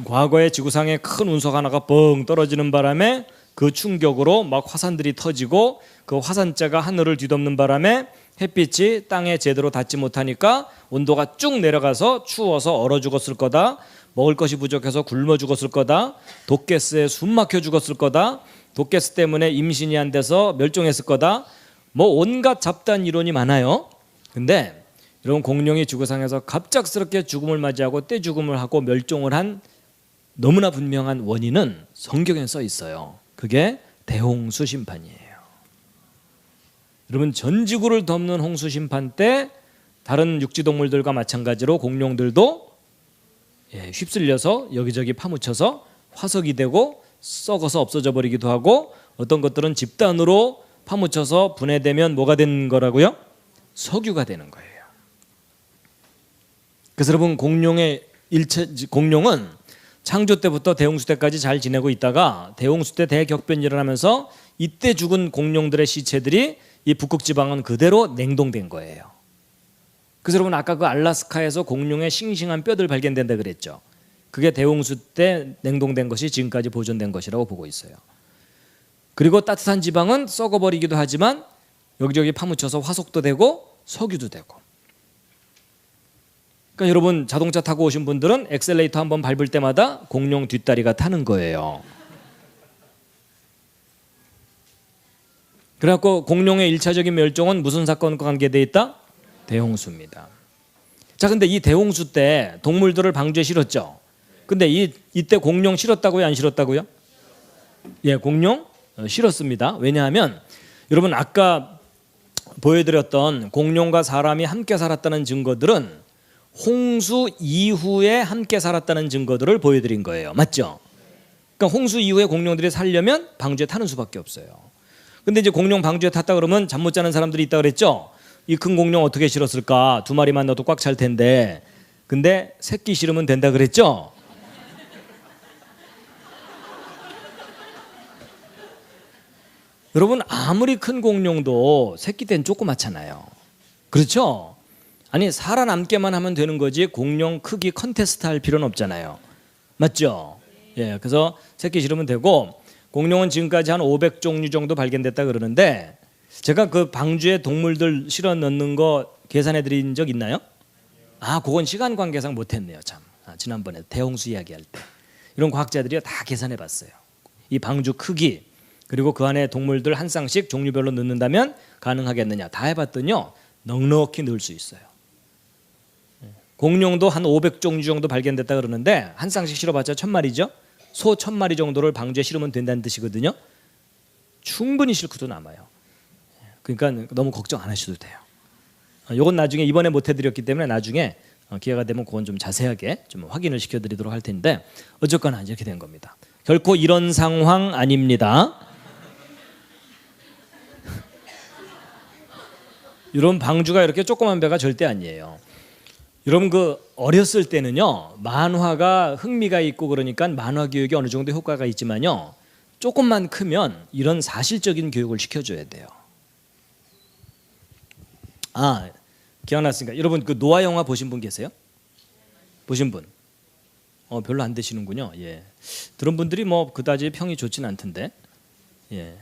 [SPEAKER 1] 과거에 지구상에 큰 운석 하나가 뻥 떨어지는 바람에 그 충격으로 막 화산들이 터지고 그 화산재가 하늘을 뒤덮는 바람에 햇빛이 땅에 제대로 닿지 못하니까 온도가 쭉 내려가서 추워서 얼어 죽었을 거다. 먹을 것이 부족해서 굶어 죽었을 거다. 독가스에 숨 막혀 죽었을 거다. 독가스 때문에 임신이 안 돼서 멸종했을 거다. 뭐 온갖 잡다한 이론이 많아요. 근데 이런 공룡이 지구상에서 갑작스럽게 죽음을 맞이하고 떼죽음을 하고 멸종을 한 너무나 분명한 원인은 성경에 써 있어요. 그게 대홍수 심판이에요. 여러분 전 지구를 덮는 홍수 심판 때 다른 육지동물들과 마찬가지로 공룡들도 휩쓸려서 여기저기 파묻혀서 화석이 되고 썩어서 없어져 버리기도 하고 어떤 것들은 집단으로 파묻혀서 분해되면 뭐가 되는 거라고요? 석유가 되는 거예요. 그래서 여러분 공룡은 창조 때부터 대홍수 때까지 잘 지내고 있다가 대홍수 때 대격변이 일어나면서 이때 죽은 공룡들의 시체들이 이 북극 지방은 그대로 냉동된 거예요. 그래서 여러분 아까 그 알라스카에서 공룡의 싱싱한 뼈들 발견된다 그랬죠. 그게 대홍수 때 냉동된 것이 지금까지 보존된 것이라고 보고 있어요. 그리고 따뜻한 지방은 썩어버리기도 하지만 여기저기 파묻혀서 화석도 되고 석유도 되고. 그러니까 여러분 자동차 타고 오신 분들은 엑셀레이터 한번 밟을 때마다 공룡 뒷다리가 타는 거예요. 그래갖고 공룡의 1차적인 멸종은 무슨 사건과 관계되어 있다? 대홍수입니다. 자, 근데 이 대홍수 때 동물들을 방주에 실었죠. 근데 이때 공룡 실었다고요? 안 실었다고요? 예, 공룡 실었습니다. 왜냐하면 여러분 아까 보여드렸던 공룡과 사람이 함께 살았다는 증거들은 홍수 이후에 함께 살았다는 증거들을 보여드린 거예요. 맞죠? 그러니까 홍수 이후에 공룡들이 살려면 방주에 타는 수밖에 없어요. 근데 이제 공룡 방주에 탔다 그러면 잠 못 자는 사람들이 있다 그랬죠? 이 큰 공룡 어떻게 실었을까? 2마리만 넣어도 꽉 찰 텐데. 근데 새끼 실으면 된다 그랬죠? 여러분 아무리 큰 공룡도 새끼 때는 조그맣잖아요. 그렇죠? 아니 살아남게만 하면 되는 거지 공룡 크기 컨테스트 할 필요는 없잖아요. 맞죠? 예, 그래서 새끼 실으면 되고 공룡은 지금까지 한 500종류 정도 발견됐다 그러는데 제가 그 방주에 동물들 실어 넣는 거 계산해 드린 적 있나요? 그건 시간 관계상 못했네요. 참. 지난번에 대홍수 이야기할 때 이런 과학자들이 다 계산해 봤어요. 이 방주 크기 그리고 그 안에 동물들 한 쌍씩 종류별로 넣는다면 가능하겠느냐 다 해봤더니요 넉넉히 넣을 수 있어요. 공룡도 한 500종류 정도 발견됐다 그러는데 한 쌍씩 실어봤자 1000마리죠. 소 1000마리 정도를 방주에 실으면 된다는 뜻이거든요. 충분히 실크도 남아요. 그러니까 너무 걱정 안 하셔도 돼요. 이건 나중에 이번에 못 해드렸기 때문에 나중에 기회가 되면 그건 좀 자세하게 좀 확인을 시켜드리도록 할 텐데 어쨌거나 이렇게 된 겁니다. 결코 이런 상황 아닙니다. 이런 방주가 이렇게 조그만 배가 절대 아니에요. 여러분 그 어렸을 때는요 만화가 흥미가 있고 그러니까 만화 교육이 어느 정도 효과가 있지만요 조금만 크면 이런 사실적인 교육을 시켜줘야 돼요. 기억났으니까 여러분 그 노아 영화 보신 분 계세요? 보신 분? 별로 안 되시는군요. 예, 들은 분들이 뭐 그다지 평이 좋진 않던데. 예,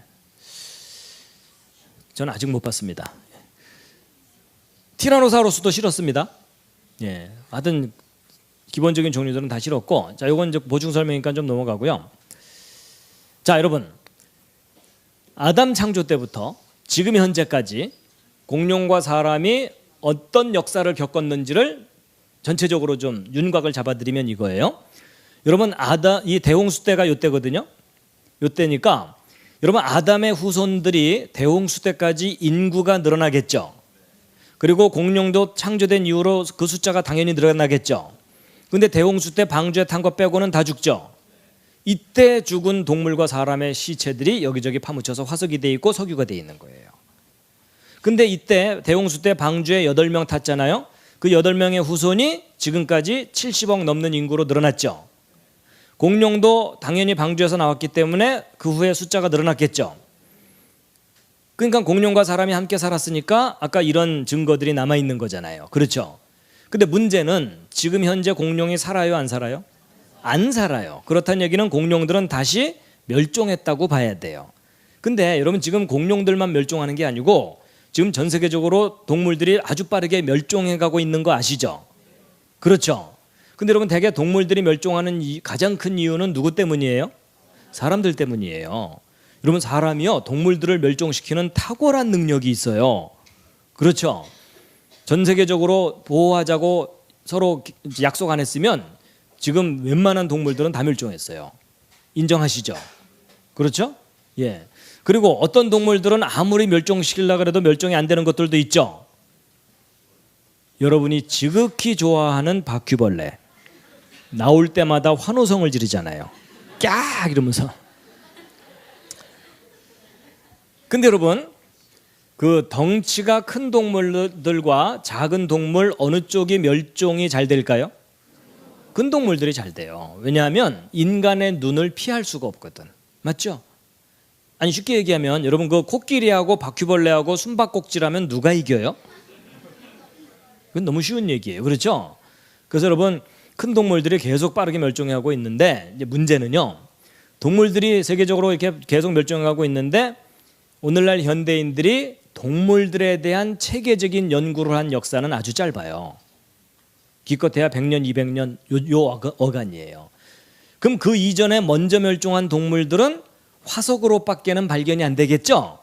[SPEAKER 1] 저는 아직 못 봤습니다. 티라노사우루스도 실었습니다. 예, 하여튼 기본적인 종류들은 다 실었고, 자, 이건 이제 보충 설명이니까 좀 넘어가고요. 자, 여러분, 아담 창조 때부터 지금 현재까지 공룡과 사람이 어떤 역사를 겪었는지를 전체적으로 좀 윤곽을 잡아드리면 이거예요. 여러분, 이 대홍수 때가 이때거든요. 이때니까 여러분 아담의 후손들이 대홍수 때까지 인구가 늘어나겠죠. 그리고 공룡도 창조된 이후로 그 숫자가 당연히 늘어나겠죠. 근데 대홍수 때 방주에 탄 거 빼고는 다 죽죠. 이때 죽은 동물과 사람의 시체들이 여기저기 파묻혀서 화석이 돼 있고 석유가 돼 있는 거예요. 근데 이때 대홍수 때 방주에 8명 탔잖아요. 그 8명의 후손이 지금까지 70억 넘는 인구로 늘어났죠. 공룡도 당연히 방주에서 나왔기 때문에 그 후에 숫자가 늘어났겠죠. 그러니까 공룡과 사람이 함께 살았으니까 아까 이런 증거들이 남아있는 거잖아요. 그렇죠? 근데 문제는 지금 현재 공룡이 살아요, 안 살아요? 안 살아요. 그렇다는 얘기는 공룡들은 다시 멸종했다고 봐야 돼요. 근데 여러분 지금 공룡들만 멸종하는 게 아니고 지금 전 세계적으로 동물들이 아주 빠르게 멸종해 가고 있는 거 아시죠? 그렇죠? 근데 여러분 대개 동물들이 멸종하는 가장 큰 이유는 누구 때문이에요? 사람들 때문이에요. 여러분 사람이요 동물들을 멸종시키는 탁월한 능력이 있어요. 그렇죠? 전 세계적으로 보호하자고 서로 약속 안 했으면 지금 웬만한 동물들은 다 멸종했어요. 인정하시죠? 그렇죠? 예. 그리고 어떤 동물들은 아무리 멸종시키려고 해도 멸종이 안 되는 것들도 있죠. 여러분이 지극히 좋아하는 바퀴벌레 나올 때마다 환호성을 지르잖아요. 깍 이러면서. 근데 여러분 그 덩치가 큰 동물들과 작은 동물 어느 쪽이 멸종이 잘 될까요? 큰 동물들이 잘 돼요. 왜냐하면 인간의 눈을 피할 수가 없거든. 맞죠? 아니 쉽게 얘기하면 여러분 그 코끼리하고 바퀴벌레하고 숨바꼭질하면 누가 이겨요? 그건 너무 쉬운 얘기예요. 그렇죠? 그래서 여러분 큰 동물들이 계속 빠르게 멸종하고 있는데 이제 문제는요. 동물들이 세계적으로 이렇게 계속 멸종하고 있는데 오늘날 현대인들이 동물들에 대한 체계적인 연구를 한 역사는 아주 짧아요. 기껏해야 100년, 200년 요 어간이에요. 그럼 그 이전에 먼저 멸종한 동물들은 화석으로밖에는 발견이 안 되겠죠?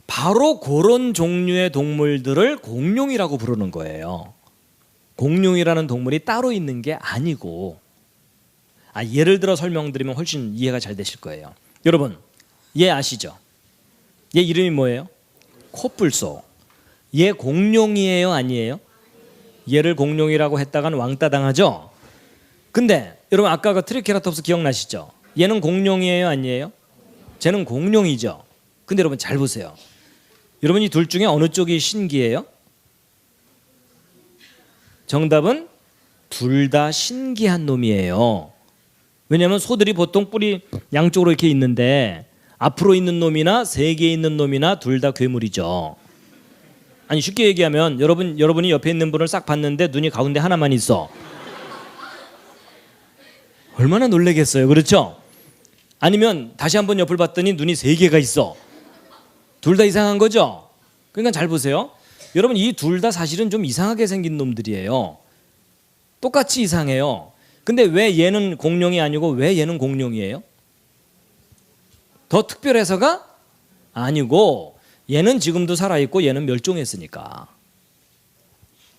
[SPEAKER 1] 바로 그런 종류의 동물들을 공룡이라고 부르는 거예요. 공룡이라는 동물이 따로 있는 게 아니고 예를 들어 설명드리면 훨씬 이해가 잘 되실 거예요. 여러분 얘 아시죠? 얘 이름이 뭐예요? 코뿔소. 얘 공룡이에요? 아니에요? 얘를 공룡이라고 했다간 왕따 당하죠? 근데 여러분 아까 그 트리케라톱스 기억나시죠? 얘는 공룡이에요? 아니에요? 쟤는 공룡이죠. 근데 여러분 잘 보세요. 여러분 이 둘 중에 어느 쪽이 신기해요? 정답은 둘 다 신기한 놈이에요. 왜냐하면 소들이 보통 뿔이 양쪽으로 이렇게 있는데 앞으로 있는 놈이나 세개에 있는 놈이나 둘 다 괴물이죠. 아니 쉽게 얘기하면 여러분이 옆에 있는 분을 싹 봤는데 눈이 가운데 하나만 있어. 얼마나 놀라겠어요. 그렇죠? 아니면 다시 한번 옆을 봤더니 눈이 3개가 있어. 둘 다 이상한 거죠? 그러니까 잘 보세요. 여러분 이 둘 다 사실은 좀 이상하게 생긴 놈들이에요. 똑같이 이상해요. 근데 왜 얘는 공룡이 아니고 왜 얘는 공룡이에요? 더 특별해서가 아니고 얘는 지금도 살아있고 얘는 멸종했으니까.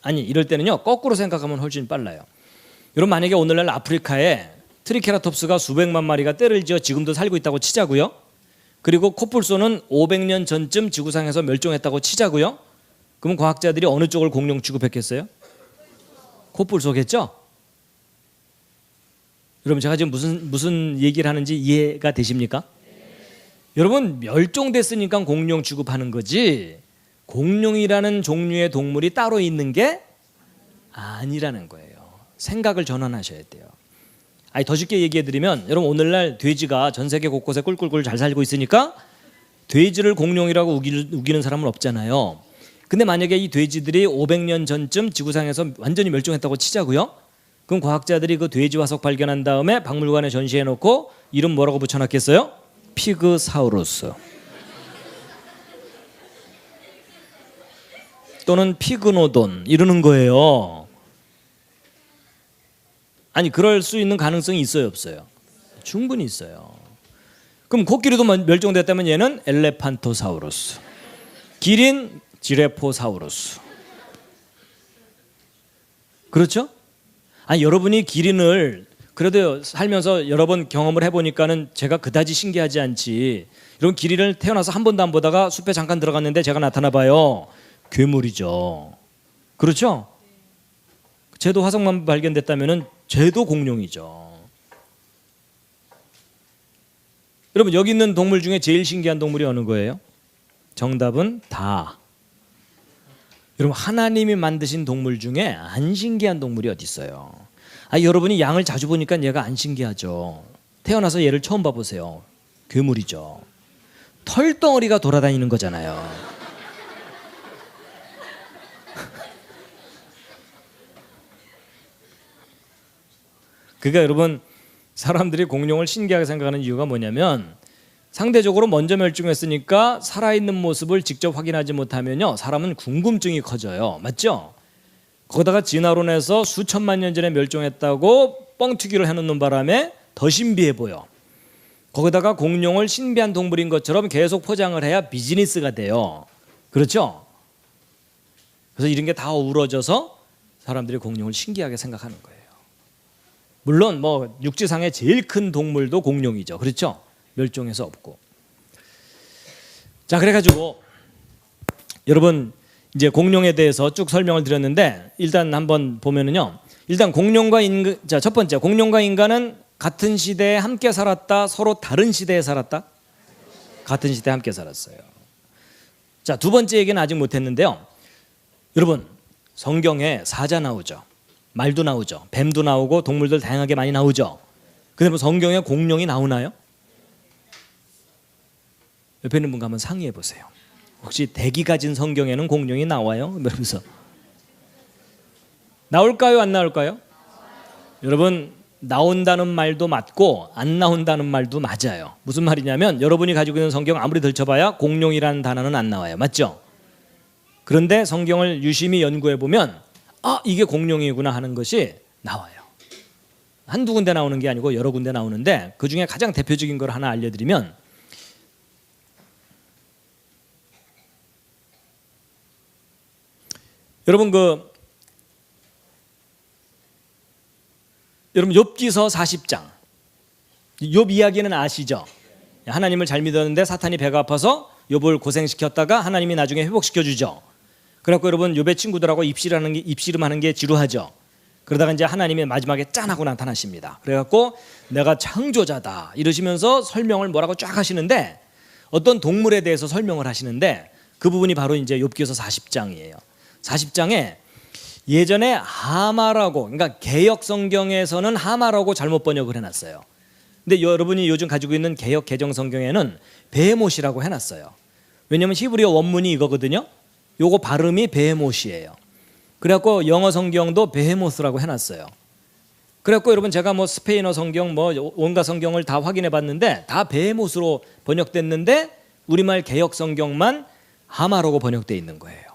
[SPEAKER 1] 아니 이럴 때는요 거꾸로 생각하면 훨씬 빨라요. 여러분 만약에 오늘날 아프리카에 트리케라톱스가 수백만 마리가 떼를 지어 지금도 살고 있다고 치자고요. 그리고 코뿔소는 500년 전쯤 지구상에서 멸종했다고 치자고요. 그럼 과학자들이 어느 쪽을 공룡 취급했겠어요? 코뿔소겠죠? 여러분 제가 지금 무슨 얘기를 하는지 이해가 되십니까? 여러분 멸종됐으니까 공룡 취급하는 거지 공룡이라는 종류의 동물이 따로 있는 게 아니라는 거예요. 생각을 전환하셔야 돼요. 더 쉽게 얘기해드리면 여러분 오늘날 돼지가 전 세계 곳곳에 꿀꿀꿀 잘 살고 있으니까 돼지를 공룡이라고 우기는 사람은 없잖아요. 근데 만약에 이 돼지들이 500년 전쯤 지구상에서 완전히 멸종했다고 치자고요. 그럼 과학자들이 그 돼지 화석 발견한 다음에 박물관에 전시해놓고 이름 뭐라고 붙여놨겠어요? 피그사우루스 또는 피그노돈 이러는 거예요. 아니 그럴 수 있는 가능성이 있어요 없어요? 충분히 있어요. 그럼 코끼리도 멸종됐다면 얘는 엘레판토사우루스, 기린 지레포사우루스. 그렇죠? 아니 여러분이 기린을 그래도 살면서 여러 번 경험을 해보니까는 제가 그다지 신기하지 않지. 이런 기린을 태어나서 한 번도 안 보다가 숲에 잠깐 들어갔는데 제가 나타나 봐요. 괴물이죠. 그렇죠? 쟤도 화석만 발견됐다면은 쟤도 공룡이죠. 여러분 여기 있는 동물 중에 제일 신기한 동물이 어느 거예요? 정답은 다. 여러분 하나님이 만드신 동물 중에 안 신기한 동물이 어디 있어요? 여러분이 양을 자주 보니까 얘가 안 신기하죠. 태어나서 얘를 처음 봐보세요. 괴물이죠. 털덩어리가 돌아다니는 거잖아요. 그러니까 여러분 사람들이 공룡을 신기하게 생각하는 이유가 뭐냐면 상대적으로 먼저 멸종했으니까 살아있는 모습을 직접 확인하지 못하면요 사람은 궁금증이 커져요. 맞죠? 거기다가 진화론에서 수천만 년 전에 멸종했다고 뻥튀기를 해놓는 바람에 더 신비해 보여. 거기다가 공룡을 신비한 동물인 것처럼 계속 포장을 해야 비즈니스가 돼요. 그렇죠? 그래서 이런 게 다 어우러져서 사람들이 공룡을 신기하게 생각하는 거예요. 물론 뭐 육지상의 제일 큰 동물도 공룡이죠. 그렇죠? 멸종해서 없고. 자, 그래가지고 여러분 이제 공룡에 대해서 쭉 설명을 드렸는데 일단 한번 보면은요. 일단 공룡과 인간, 자, 첫 번째 공룡과 인간은 같은 시대에 함께 살았다, 서로 다른 시대에 살았다? 같은 시대에 함께 살았어요. 자, 두 번째 얘기는 아직 못했는데요. 여러분 성경에 사자 나오죠. 말도 나오죠. 뱀도 나오고 동물들 다양하게 많이 나오죠. 근데 뭐 성경에 공룡이 나오나요? 옆에 있는 분과 한번 상의해 보세요. 혹시 대기 가진 성경에는 공룡이 나와요? 이러면서 나올까요? 안 나올까요? 여러분 나온다는 말도 맞고 안 나온다는 말도 맞아요. 무슨 말이냐면 여러분이 가지고 있는 성경 아무리 들춰봐야 공룡이라는 단어는 안 나와요. 맞죠? 그런데 성경을 유심히 연구해 보면 이게 공룡이구나 하는 것이 나와요. 한두 군데 나오는 게 아니고 여러 군데 나오는데 그중에 가장 대표적인 걸 하나 알려드리면 여러분 여러분 욥기서 40장 욥 이야기는 아시죠? 하나님을 잘 믿었는데 사탄이 배가 아파서 욥을 고생시켰다가 하나님이 나중에 회복시켜 주죠. 그래갖고 여러분 욥의 친구들하고 입씨름하는 게 지루하죠. 그러다가 이제 하나님이 마지막에 짠하고 나타나십니다. 그래갖고 내가 창조자다 이러시면서 설명을 뭐라고 쫙 하시는데 어떤 동물에 대해서 설명을 하시는데 그 부분이 바로 이제 욥기서 40장이에요. 40장에 예전에 하마라고, 그러니까 개역 성경에서는 하마라고 잘못 번역을 해놨어요. 근데 여러분이 요즘 가지고 있는 개역 개정 성경에는 베헤못이라고 해놨어요. 왜냐하면 히브리어 원문이 이거거든요. 요거 발음이 베헤못이에요. 그래갖고 영어 성경도 베헤모스라고 해놨어요. 그래갖고 여러분 제가 뭐 스페인어 성경 뭐 온갖 성경을 다 확인해봤는데 다 베헤못으로 번역됐는데 우리말 개역 성경만 하마라고 번역돼 있는 거예요.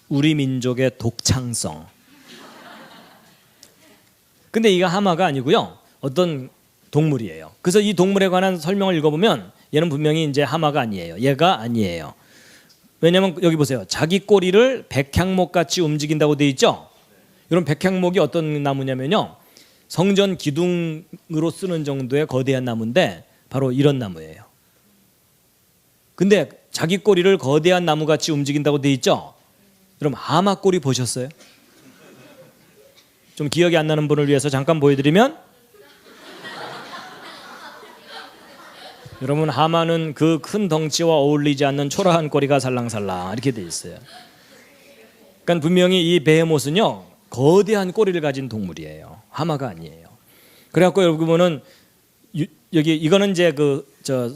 [SPEAKER 1] 우리 민족의 독창성. 근데 이거 하마가 아니고요. 어떤 동물이에요. 그래서 이 동물에 관한 설명을 읽어보면 얘는 분명히 이제 하마가 아니에요. 얘가 아니에요. 왜냐하면 여기 보세요. 자기 꼬리를 백향목같이 움직인다고 돼 있죠. 이런 백향목이 어떤 나무냐면요. 성전 기둥으로 쓰는 정도의 거대한 나무인데 바로 이런 나무예요. 근데 자기 꼬리를 거대한 나무같이 움직인다고 돼 있죠. 여러분 하마 꼬리 보셨어요? 좀 기억이 안 나는 분을 위해서 잠깐 보여드리면 여러분 하마는 그 큰 덩치와 어울리지 않는 초라한 꼬리가 살랑살랑 이렇게 돼 있어요. 그러니까 분명히 이 베헤못은요 거대한 꼬리를 가진 동물이에요. 하마가 아니에요. 그래갖고 여러분은 여기 이거는 이제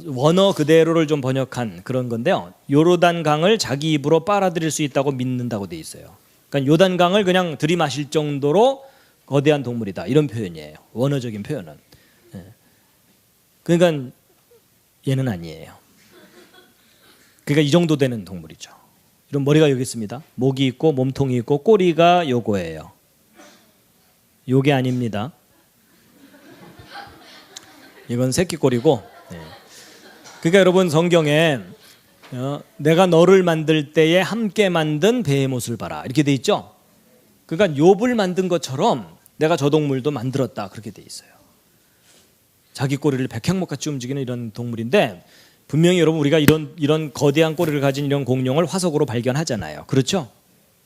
[SPEAKER 1] 원어 그대로를 좀 번역한 그런 건데요. 요르단 강을 자기 입으로 빨아들일 수 있다고 믿는다고 돼 있어요. 그러니까 요단 강을 그냥 들이마실 정도로 거대한 동물이다 이런 표현이에요. 원어적인 표현은. 그러니까 얘는 아니에요. 그러니까 이 정도 되는 동물이죠. 이런 머리가 여기 있습니다. 목이 있고 몸통이 있고 꼬리가 요거예요. 요게 아닙니다. 이건 새끼 꼬리고. 그러니까 여러분 성경에 내가 너를 만들 때에 함께 만든 베헤못을 봐라 이렇게 돼 있죠. 그러니까 욥을 만든 것처럼 내가 저 동물도 만들었다 그렇게 돼 있어요. 자기 꼬리를 백향목같이 움직이는 이런 동물인데 분명히 여러분 우리가 이런 거대한 꼬리를 가진 이런 공룡을 화석으로 발견하잖아요. 그렇죠?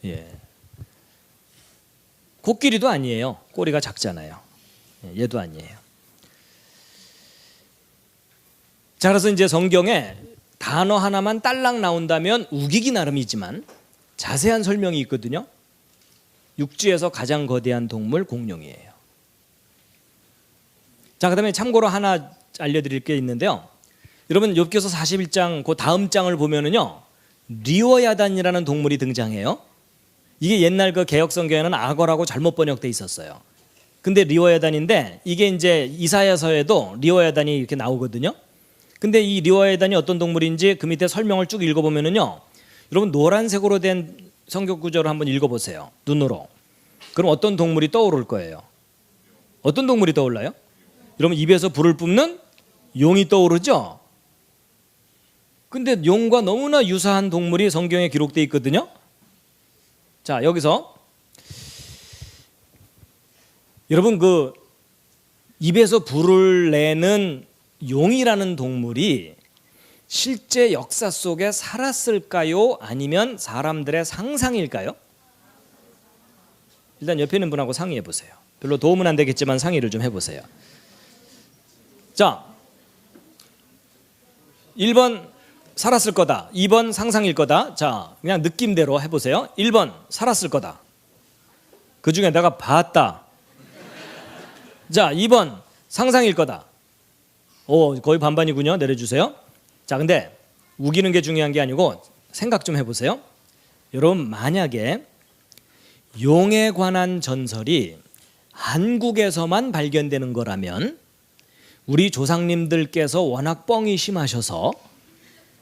[SPEAKER 1] 예. 코끼리도 아니에요. 꼬리가 작잖아요. 얘도 아니에요. 자, 그래서 이제 성경에 단어 하나만 딸랑 나온다면 우기기 나름이지만 자세한 설명이 있거든요. 육지에서 가장 거대한 동물 공룡이에요. 자, 그다음에 참고로 하나 알려드릴 게 있는데요. 여러분 욥기서 41장 그 다음 장을 보면은요, 리워야단이라는 동물이 등장해요. 이게 옛날 그 개역 성경에는 악어라고 잘못 번역돼 있었어요. 근데 리워야단인데 이게 이제 이사야서에도 리워야단이 이렇게 나오거든요. 근데 이 리워야단이 어떤 동물인지 그 밑에 설명을 쭉 읽어보면은요, 여러분 노란색으로 된 성경 구절을 한번 읽어보세요. 눈으로. 그럼 어떤 동물이 떠오를 거예요? 어떤 동물이 떠올라요? 여러분 입에서 불을 뿜는 용이 떠오르죠? 근데 용과 너무나 유사한 동물이 성경에 기록되어 있거든요. 자, 여기서 여러분 그 입에서 불을 내는 용이라는 동물이 실제 역사 속에 살았을까요? 아니면 사람들의 상상일까요? 일단 옆에 있는 분하고 상의해 보세요. 별로 도움은 안 되겠지만 상의를 좀 해보세요. 자, 1번 살았을 거다, 2번 상상일 거다. 자, 그냥 느낌대로 해보세요. 1번 살았을 거다. 그 중에 내가 봤다. 자, 2번 상상일 거다. 오, 거의 반반이군요. 내려주세요. 자, 근데 우기는 게 중요한 게 아니고 생각 좀 해보세요. 여러분 만약에 용에 관한 전설이 한국에서만 발견되는 거라면 우리 조상님들께서 워낙 뻥이 심하셔서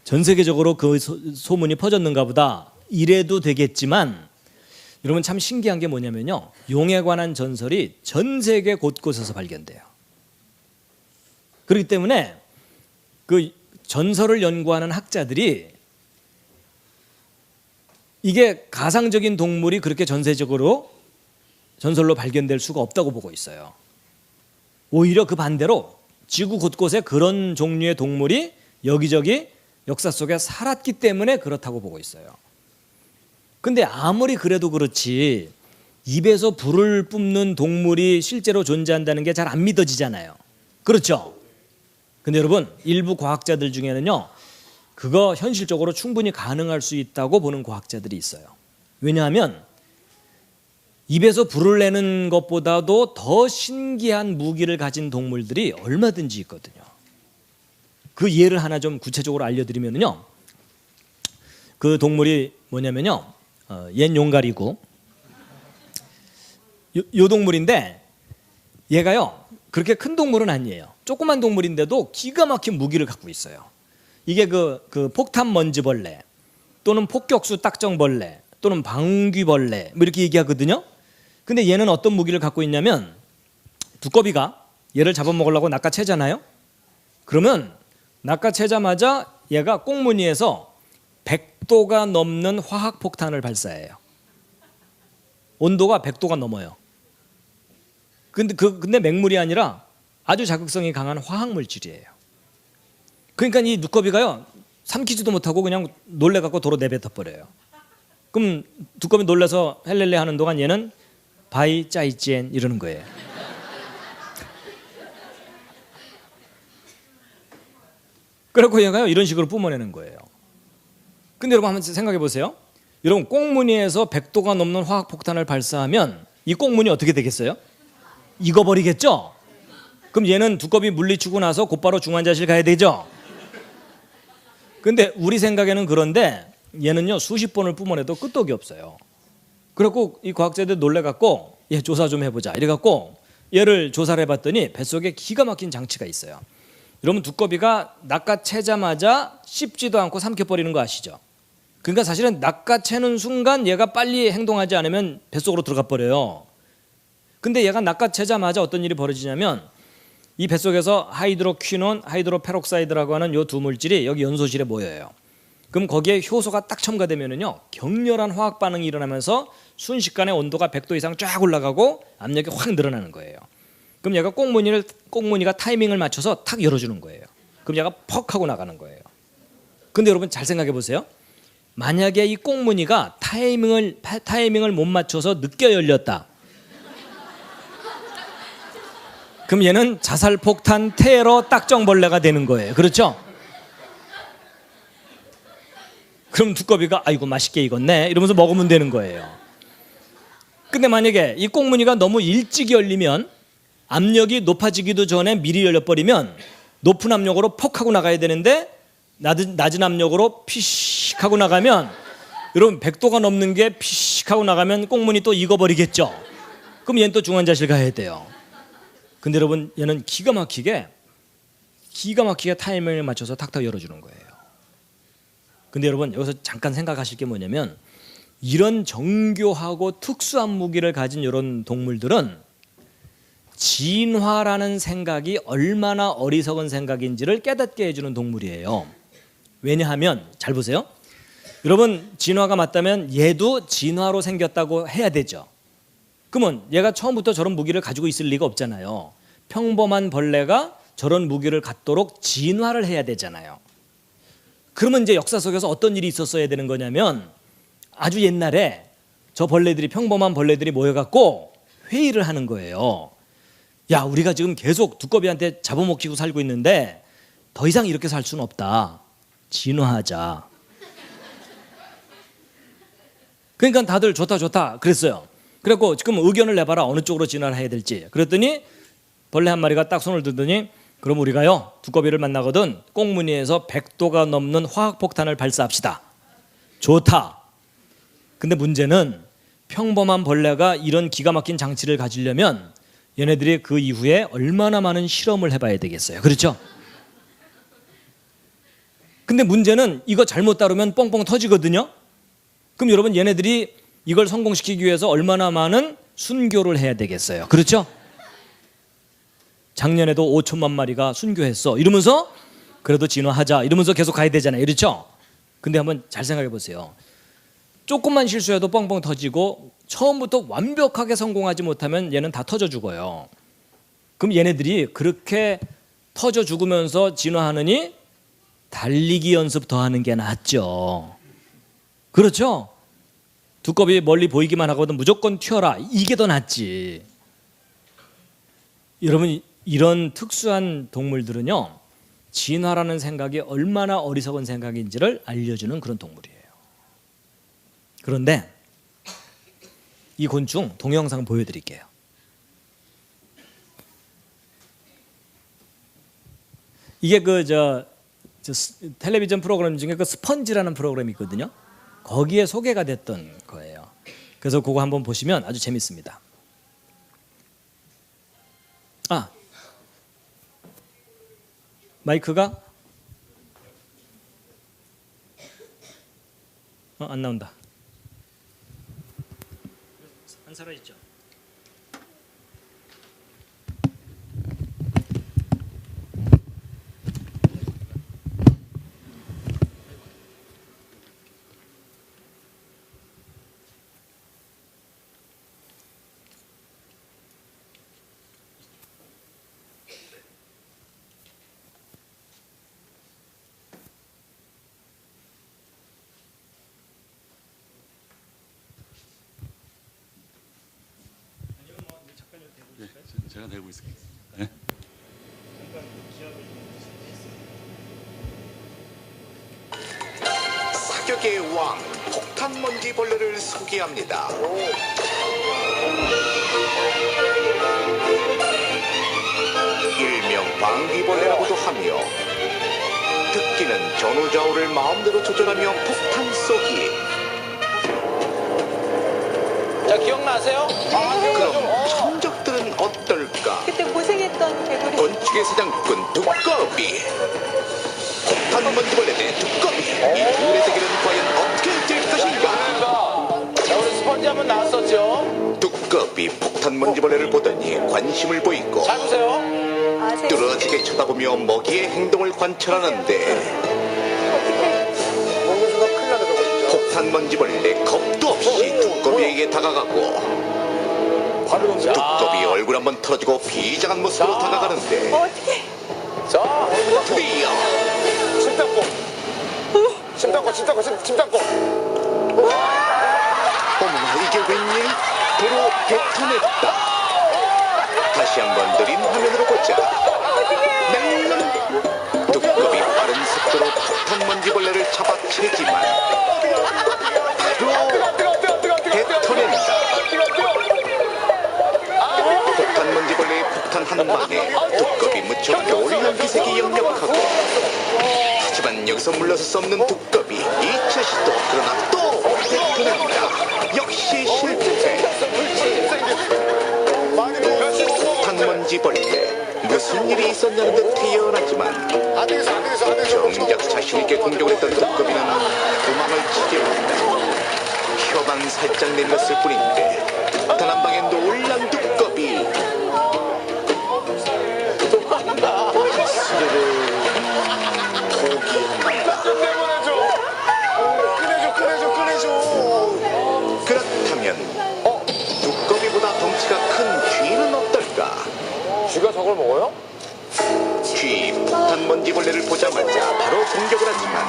[SPEAKER 1] 전 세계적으로 그 소문이 퍼졌는가 보다 이래도 되겠지만, 여러분 참 신기한 게 뭐냐면요, 용에 관한 전설이 전 세계 곳곳에서 발견돼요. 그렇기 때문에 그 전설을 연구하는 학자들이 이게 가상적인 동물이 그렇게 전세적으로 전설로 발견될 수가 없다고 보고 있어요. 오히려 그 반대로 지구 곳곳에 그런 종류의 동물이 여기저기 역사 속에 살았기 때문에 그렇다고 보고 있어요. 근데 아무리 그래도 그렇지 입에서 불을 뿜는 동물이 실제로 존재한다는 게 잘 안 믿어지잖아요. 그렇죠? 근데 여러분 일부 과학자들 중에는요, 그거 현실적으로 충분히 가능할 수 있다고 보는 과학자들이 있어요. 왜냐하면 입에서 불을 내는 것보다도 더 신기한 무기를 가진 동물들이 얼마든지 있거든요. 그 예를 하나 좀 구체적으로 알려드리면요, 그 동물이 뭐냐면요, 옛 용가리고 요 동물인데 얘가요 그렇게 큰 동물은 아니에요. 조그만 동물인데도 기가 막힌 무기를 갖고 있어요. 이게 그 폭탄 먼지벌레 또는 폭격수 딱정벌레 또는 방귀벌레 뭐 이렇게 얘기하거든요. 근데 얘는 어떤 무기를 갖고 있냐면, 두꺼비가 얘를 잡아먹으려고 낚아채잖아요. 그러면 낚아채자마자 얘가 꽁무니에서 100도가 넘는 화학폭탄을 발사해요. 온도가 100도가 넘어요. 근데 맹물이 아니라 아주 자극성이 강한 화학물질이에요. 그러니까 이 두꺼비가요 삼키지도 못하고 그냥 놀래갖고 도로 내뱉어버려요. 그럼 두꺼비 놀라서 헬렐레 하는 동안 얘는 바이 짜이찌엔 이러는 거예요. 그래서 얘가요 이런 식으로 뿜어내는 거예요. 근데 여러분 한번 생각해 보세요. 여러분 꽁무니에서 100도가 넘는 화학폭탄을 발사하면 이 꽁무니 어떻게 되겠어요? 익어버리겠죠? 그럼 얘는 두꺼비 물리치고 나서 곧바로 중환자실 가야 되죠? 근데 우리 생각에는 그런데 얘는요 수십 번을 뿜어내도 끄떡이 없어요. 그래갖고 이 과학자들 놀래갖고 얘 조사 좀 해보자 이래갖고 얘를 조사를 해봤더니 뱃속에 기가 막힌 장치가 있어요. 여러분 두꺼비가 낚아채자마자 씹지도 않고 삼켜버리는 거 아시죠? 그러니까 사실은 낚아채는 순간 얘가 빨리 행동하지 않으면 뱃속으로 들어가 버려요. 근데 얘가 낚아채자마자 어떤 일이 벌어지냐면 이 뱃속에서 하이드로퀴논, 하이드로페록사이드라고 하는 요 두 물질이 여기 연소실에 모여요. 그럼 거기에 효소가 딱 첨가되면은요 격렬한 화학 반응이 일어나면서 순식간에 온도가 100도 이상 쫙 올라가고 압력이 확 늘어나는 거예요. 그럼 얘가 꽁무니가 타이밍을 맞춰서 탁 열어주는 거예요. 그럼 얘가 퍽 하고 나가는 거예요. 근데 여러분 잘 생각해 보세요. 만약에 이 꽁무니가 타이밍을 못 맞춰서 늦게 열렸다. 그럼 얘는 자살폭탄 테러 딱정벌레가 되는 거예요. 그렇죠? 그럼 두꺼비가 아이고 맛있게 익었네 이러면서 먹으면 되는 거예요. 근데 만약에 이 꽁무니가 너무 일찍 열리면 압력이 높아지기도 전에 미리 열려버리면 높은 압력으로 퍽 하고 나가야 되는데 낮은 압력으로 피식 하고 나가면 여러분 100도가 넘는 게 피식 하고 나가면 꽁무니 또 익어버리겠죠. 그럼 얘는 또 중환자실 가야 돼요. 근데 여러분 얘는 기가 막히게 타이밍을 맞춰서 탁탁 열어주는 거예요. 근데 여러분 여기서 잠깐 생각하실 게 뭐냐면 이런 정교하고 특수한 무기를 가진 이런 동물들은 진화라는 생각이 얼마나 어리석은 생각인지를 깨닫게 해주는 동물이에요. 왜냐하면 잘 보세요. 여러분 진화가 맞다면 얘도 진화로 생겼다고 해야 되죠. 그러면 얘가 처음부터 저런 무기를 가지고 있을 리가 없잖아요. 평범한 벌레가 저런 무기를 갖도록 진화를 해야 되잖아요. 그러면 이제 역사 속에서 어떤 일이 있었어야 되는 거냐면 아주 옛날에 저 벌레들이 평범한 벌레들이 모여갖고 회의를 하는 거예요. 야 우리가 지금 계속 두꺼비한테 잡아먹히고 살고 있는데 더 이상 이렇게 살 수는 없다. 진화하자. 그러니까 다들 좋다 그랬어요. 그래갖고 지금 의견을 내봐라. 어느 쪽으로 진화를 해야 될지. 그랬더니 벌레 한 마리가 딱 손을 들더니 그럼 우리가요 두꺼비를 만나거든 꽁무니에서 100도가 넘는 화학폭탄을 발사합시다. 좋다. 근데 문제는 평범한 벌레가 이런 기가 막힌 장치를 가지려면 얘네들이 그 이후에 얼마나 많은 실험을 해봐야 되겠어요. 그렇죠? 근데 문제는 이거 잘못 다루면 뻥뻥 터지거든요. 그럼 여러분 얘네들이 이걸 성공시키기 위해서 얼마나 많은 순교를 해야 되겠어요. 그렇죠? 작년에도 5천만 마리가 순교했어 이러면서 그래도 진화하자 이러면서 계속 가야 되잖아요. 그렇죠? 근데 한번 잘 생각해 보세요. 조금만 실수해도 뻥뻥 터지고 처음부터 완벽하게 성공하지 못하면 얘는 다 터져 죽어요. 그럼 얘네들이 그렇게 터져 죽으면서 진화하느니 달리기 연습 더 하는 게 낫죠. 그렇죠? 두꺼비 멀리 보이기만 하거든 무조건 튀어라. 이게 더 낫지. 여러분 이런 특수한 동물들은요 진화라는 생각이 얼마나 어리석은 생각인지를 알려주는 그런 동물이에요. 그런데 이 곤충 동영상 보여드릴게요. 이게 텔레비전 프로그램 중에 그 스펀지라는 프로그램이 있거든요. 거기에 소개가 됐던 거예요. 그래서 그거 한번 보시면 아주 재밌습니다. 마이크가 안 나온다. 안 살아있죠?
[SPEAKER 2] 제가 내고 있을게요. 네?
[SPEAKER 3] 사격의 왕 폭탄먼지 벌레를 소개합니다. 일명 방귀벌레라고도 하며 듣기는 전후좌우를 마음대로 조절하며 폭탄 쏘기.
[SPEAKER 4] 자, 기억나세요?
[SPEAKER 3] 그럼 천적들은 어떨까?
[SPEAKER 5] 그때 고생했던 개구리.
[SPEAKER 3] 건축의 사냥꾼 두꺼비, 폭탄먼지 벌레 대 두꺼비, 이 둘의 대결은 과연 어떻게 될 것인가?
[SPEAKER 4] 자, 우리 스펀지 한번 나왔었죠?
[SPEAKER 3] 두꺼비 폭탄먼지 벌레를 보더니 관심을 보이고
[SPEAKER 4] 잘 보세요.
[SPEAKER 3] 뚫어지게 쳐다보며 먹이의 행동을 관찰하는데 폭탄먼지벌레 겁도 없이 두꺼비에게 다가가고 두꺼비 얼굴 한번 털어주고 비장한 모습으로
[SPEAKER 4] 자.
[SPEAKER 3] 다가가는데
[SPEAKER 5] 어떻게?
[SPEAKER 4] 자,
[SPEAKER 3] 드디어
[SPEAKER 4] 침 닦고. 침 닦고.
[SPEAKER 3] 어머나 이게 웬일? 도로 뱉어냈다. 다시 한번 느린 화면으로 보자. 맹랑 두꺼비 빠른 속도로 폭탄먼지벌레 먼지벌레를 잡아채지만 바로 뱉어낸다. 폭탄 먼지벌레의 폭탄 한 방에 두꺼비 무척 놀란 기색이 역력하고, 하지만 여기서 물러설 수 없는 두꺼비. 2차 시도. 그러나 또 뱉어낸다. 역시 실패. 폭탄 먼지벌레. 무슨 일이 있었냐는 듯 태연하지만 정작 자신있게 공격을 했던 두꺼비는 도망을 치려한다. 혀만 살짝 내밀었을 뿐인데 폭탄 한 방에 놀란 두꺼비. 그렇다면 두꺼비보다 덩치가 큰 쥐는 어떨까?
[SPEAKER 4] 쥐가 저걸 먹어요?
[SPEAKER 3] 쥐 폭탄 먼지벌레를 보자마자 바로 공격을 하지만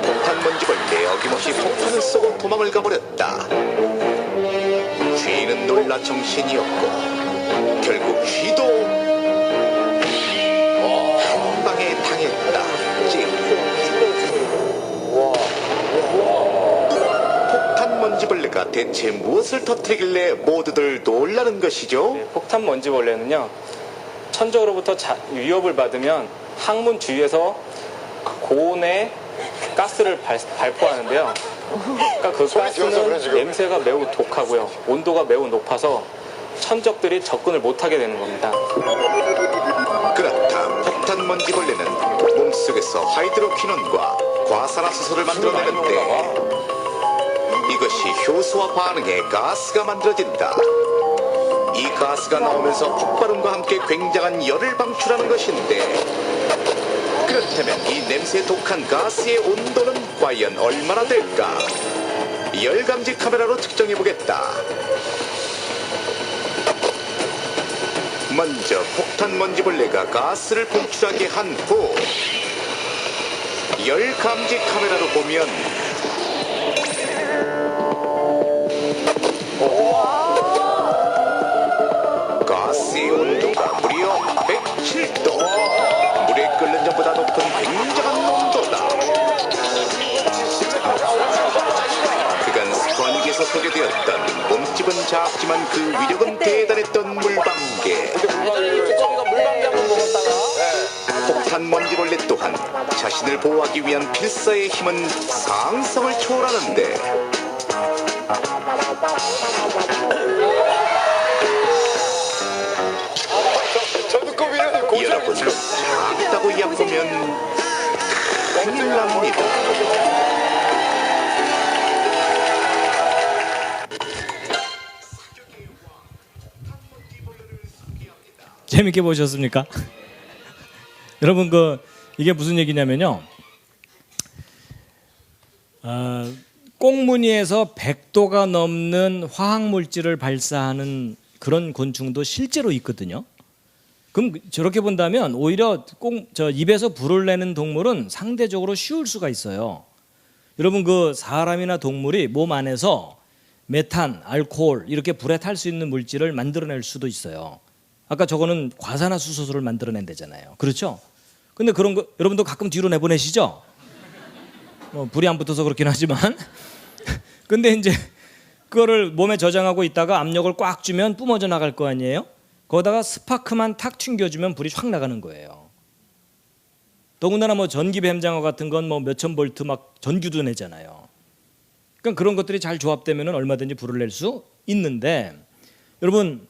[SPEAKER 3] 폭탄 먼지벌레 어김없이 폭탄을 쏘고 도망을 가버렸다. 쥐는 놀라 정신이 없고 결국 쥐도 한 방에 당했다. 폭탄 먼지벌레가 대체 무엇을 터뜨리길래 모두들 놀라는 것이죠?
[SPEAKER 5] 폭탄 먼지벌레는요, 천적으로부터 위협을 받으면 항문 주위에서 고온의 가스를 발포하는데요. 그러니까 그 가스는 냄새가 매우 독하고요, 온도가 매우 높아서 천적들이 접근을 못하게 되는 겁니다.
[SPEAKER 3] 그렇다. 폭탄 먼지벌레는 몸속에서 하이드로퀴논과 과산화수소를 만들어내는데 이것이 효소와 반응해 가스가 만들어진다. 이 가스가 나오면서 폭발음과 함께 굉장한 열을 방출하는 것인데, 그렇다면 이 냄새 독한 가스의 온도는 과연 얼마나 될까? 열감지 카메라로 측정해보겠다. 먼저 폭탄 먼지벌레가 가스를 분출하게 한 후 열감지 카메라로 보면 가스의 온도가 무려 107도. 물에 끓는 전보다 높은 굉장한 온도다. 그간 스파닉에서 소개되었던 몸집은 작지만 그 위력은 대단했던 물방개.
[SPEAKER 4] 저희가 물방개 한번 먹었다가
[SPEAKER 3] 폭탄 먼지벌레 또한 자신을 보호하기 위한 필사의 힘은 상상을 초월하는데, 여러분 작다고 얕보면 큰일 납니다.
[SPEAKER 1] 재밌게 보셨습니까? 여러분 이게 무슨 얘기냐면요. 꽁무니에서 100도가 넘는 화학물질을 발사하는 그런 곤충도 실제로 있거든요. 그럼 저렇게 본다면 오히려 입에서 불을 내는 동물은 상대적으로 쉬울 수가 있어요. 여러분 사람이나 동물이 몸 안에서 메탄, 알코올 이렇게 불에 탈 수 있는 물질을 만들어낼 수도 있어요. 아까 저거는 과산화수소를 만들어낸다잖아요. 그렇죠? 근데 그런 거 여러분도 가끔 뒤로 내보내시죠? 불이 안 붙어서 그렇긴 하지만 근데 이제 그거를 몸에 저장하고 있다가 압력을 꽉 주면 뿜어져 나갈 거 아니에요? 거기다가 스파크만 탁 튕겨주면 불이 확 나가는 거예요. 더군다나 전기뱀장어 같은 건 몇천 볼트 막 전기도 내잖아요. 그러니까 그런 것들이 잘 조합되면 얼마든지 불을 낼 수 있는데, 여러분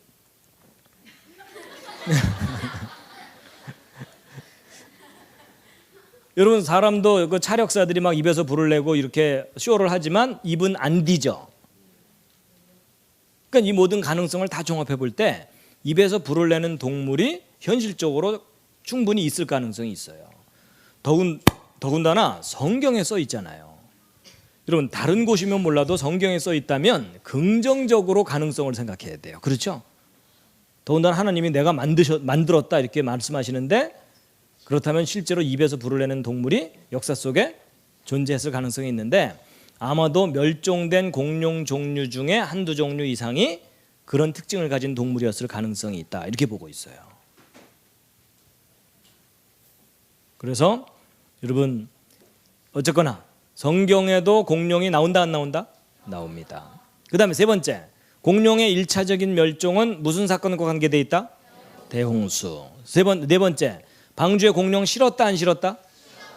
[SPEAKER 1] 여러분 사람도 그 차력사들이 막 입에서 불을 내고 이렇게 쇼를 하지만 입은 안 뒤져. 그러니까 이 모든 가능성을 다 종합해 볼 때 입에서 불을 내는 동물이 현실적으로 충분히 있을 가능성이 있어요. 더군다나 성경에 써 있잖아요. 여러분 다른 곳이면 몰라도 성경에 써 있다면 긍정적으로 가능성을 생각해야 돼요. 그렇죠? 더군다나 하나님이 내가 만들었다 이렇게 말씀하시는데, 그렇다면 실제로 입에서 불을 내는 동물이 역사 속에 존재했을 가능성이 있는데, 아마도 멸종된 공룡 종류 중에 한두 종류 이상이 그런 특징을 가진 동물이었을 가능성이 있다 이렇게 보고 있어요. 그래서 여러분 어쨌거나 성경에도 공룡이 나온다 안 나온다? 나옵니다. 그 다음에 세 번째, 공룡의 1차적인 멸종은 무슨 사건과 관계되어 있다? 대홍수. 네 번째, 방주에 공룡 실었다 안 실었다?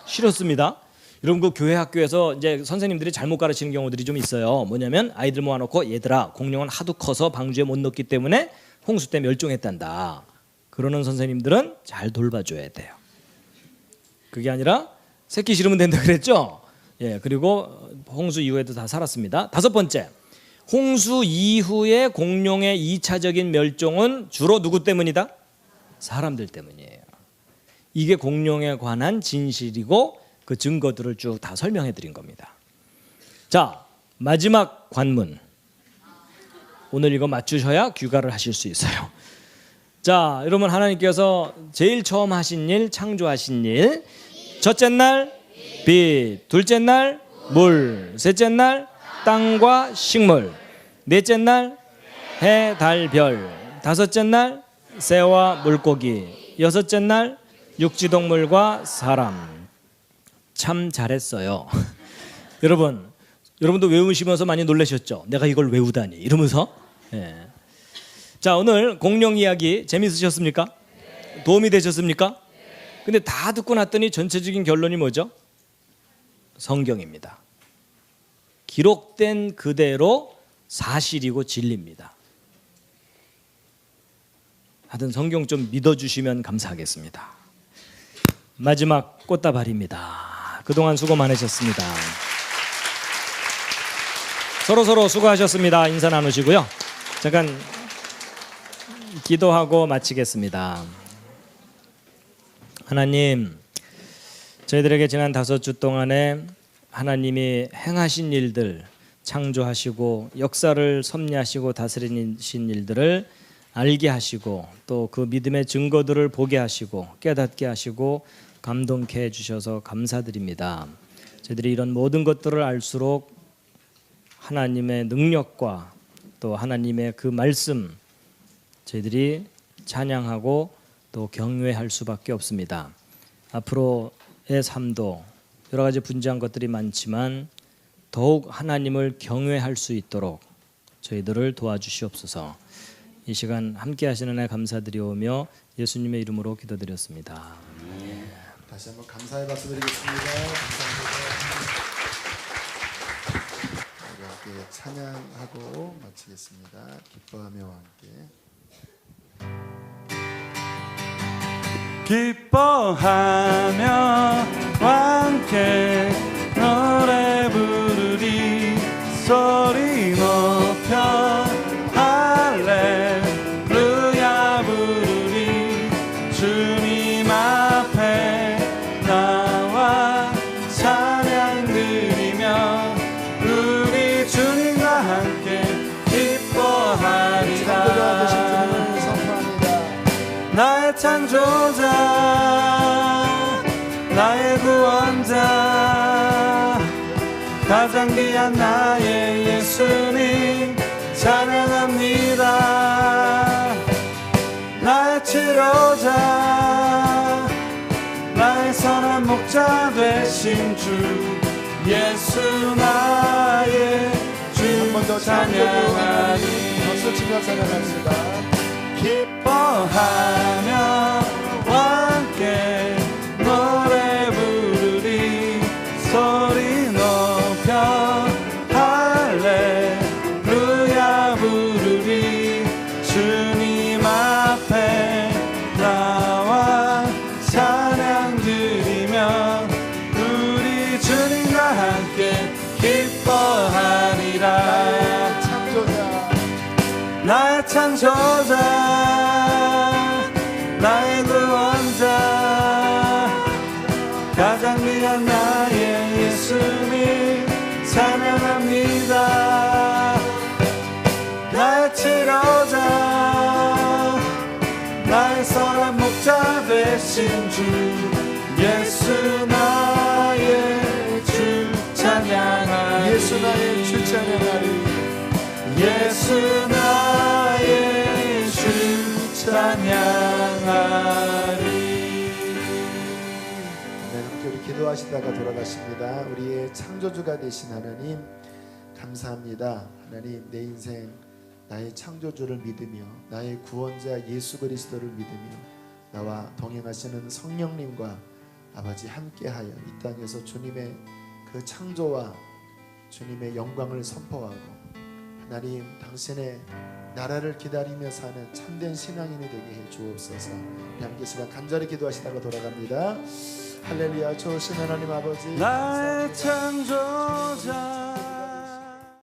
[SPEAKER 1] 실었습니다. 여러분 그 교회 학교에서 이제 선생님들이 잘못 가르치는 경우들이 좀 있어요. 뭐냐면 아이들 모아놓고 얘들아 공룡은 하도 커서 방주에 못 넣기 때문에 홍수 때 멸종했단다. 그러는 선생님들은 잘 돌봐줘야 돼요. 그게 아니라 새끼 실으면 된다 그랬죠. 예, 그리고 홍수 이후에도 다 살았습니다. 다섯 번째, 홍수 이후에 공룡의 2차적인 멸종은 주로 누구 때문이다? 사람들 때문이에요. 이게 공룡에 관한 진실이고 그 증거들을 쭉 다 설명해 드린 겁니다. 자, 마지막 관문. 오늘 이거 맞추셔야 귀가를 하실 수 있어요. 자, 여러분 하나님께서 제일 처음 하신 일, 창조하신 일. 첫째 날 빛, 둘째 날 물, 셋째 날 땅과 식물, 넷째 날 해, 달, 별, 다섯째 날 새와 물고기, 여섯째 날 육지동물과 사람. 참 잘했어요. 여러분도 외우시면서 많이 놀라셨죠? 내가 이걸 외우다니 이러면서. 예. 자, 오늘 공룡 이야기 재밌으셨습니까? 도움이 되셨습니까? 근데 다 듣고 났더니 전체적인 결론이 뭐죠? 성경입니다. 기록된 그대로 사실이고 진리입니다. 하여튼 성경 좀 믿어주시면 감사하겠습니다. 마지막 꽃다발입니다. 그동안 수고 많으셨습니다. 서로 수고하셨습니다. 인사 나누시고요. 잠깐 기도하고 마치겠습니다. 하나님, 저희들에게 지난 5주 동안에 하나님이 행하신 일들, 창조하시고 역사를 섭리하시고 다스리신 일들을 알게 하시고 또 그 믿음의 증거들을 보게 하시고 깨닫게 하시고 감동케 해주셔서 감사드립니다. 저희들이 이런 모든 것들을 알수록 하나님의 능력과 또 하나님의 그 말씀 저희들이 찬양하고 또 경외할 수밖에 없습니다. 앞으로의 삶도 여러 가지 분주한 것들이 많지만 더욱 하나님을 경외할 수 있도록 저희들을 도와주시옵소서. 이 시간 함께 하시는 애 감사드리오며 예수님의 이름으로 기도드렸습니다.
[SPEAKER 6] 다시 한번 감사의 박수 드리겠습니다. 감사합니다. 우리 함께 찬양하고 마치겠습니다. 기뻐하며 함께.
[SPEAKER 7] 기뻐하며 함께 노래 부르리 소리 높여 할렐루야 부르리 주님 앞에 나와 찬양 드리며 우리 주님과 함께 기뻐하리라. 나의 창조자 나의 구원자 가장 귀한 나의 예수님 찬양합니다. 나의 치료자 나의 선한 목자 되신 주 예수 나의 주 찬양하리.
[SPEAKER 6] 박수 치며 찬양합니다.
[SPEAKER 7] 기뻐하며 함께 노래 부르리 소리 높여 할렐루야 부르리 주님 앞에 나와 찬양 드리며 우리 주님과 함께 기뻐하리라. 나의 창조자 나의 구원자 가장 귀한 나의 예수님 찬양합니다. 나의 치료자 나의 선한 목자 되신 주 예수 나의 주 찬양하리.
[SPEAKER 6] 예수 나의 주 찬양하리.
[SPEAKER 7] 예수 나의 주 찬양하리.
[SPEAKER 6] 네, 함께 간절히 기도하시다가 돌아가십니다. 우리의 창조주가 되신 하나님 감사합니다. 하나님, 내 인생 나의 창조주를 믿으며 나의 구원자 예수 그리스도를 믿으며 나와 동행하시는 성령님과 아버지 함께하여 이 땅에서 주님의 그 창조와 주님의 영광을 선포하고 하나님 당신의 나라를 기다리며 사는 참된 신앙인이 되게 해 주옵소서. 함께 시간 간절히 기도하시다가 돌아갑니다. 할렐루야. 좋으신 하나님 아버지
[SPEAKER 7] 나의 창조자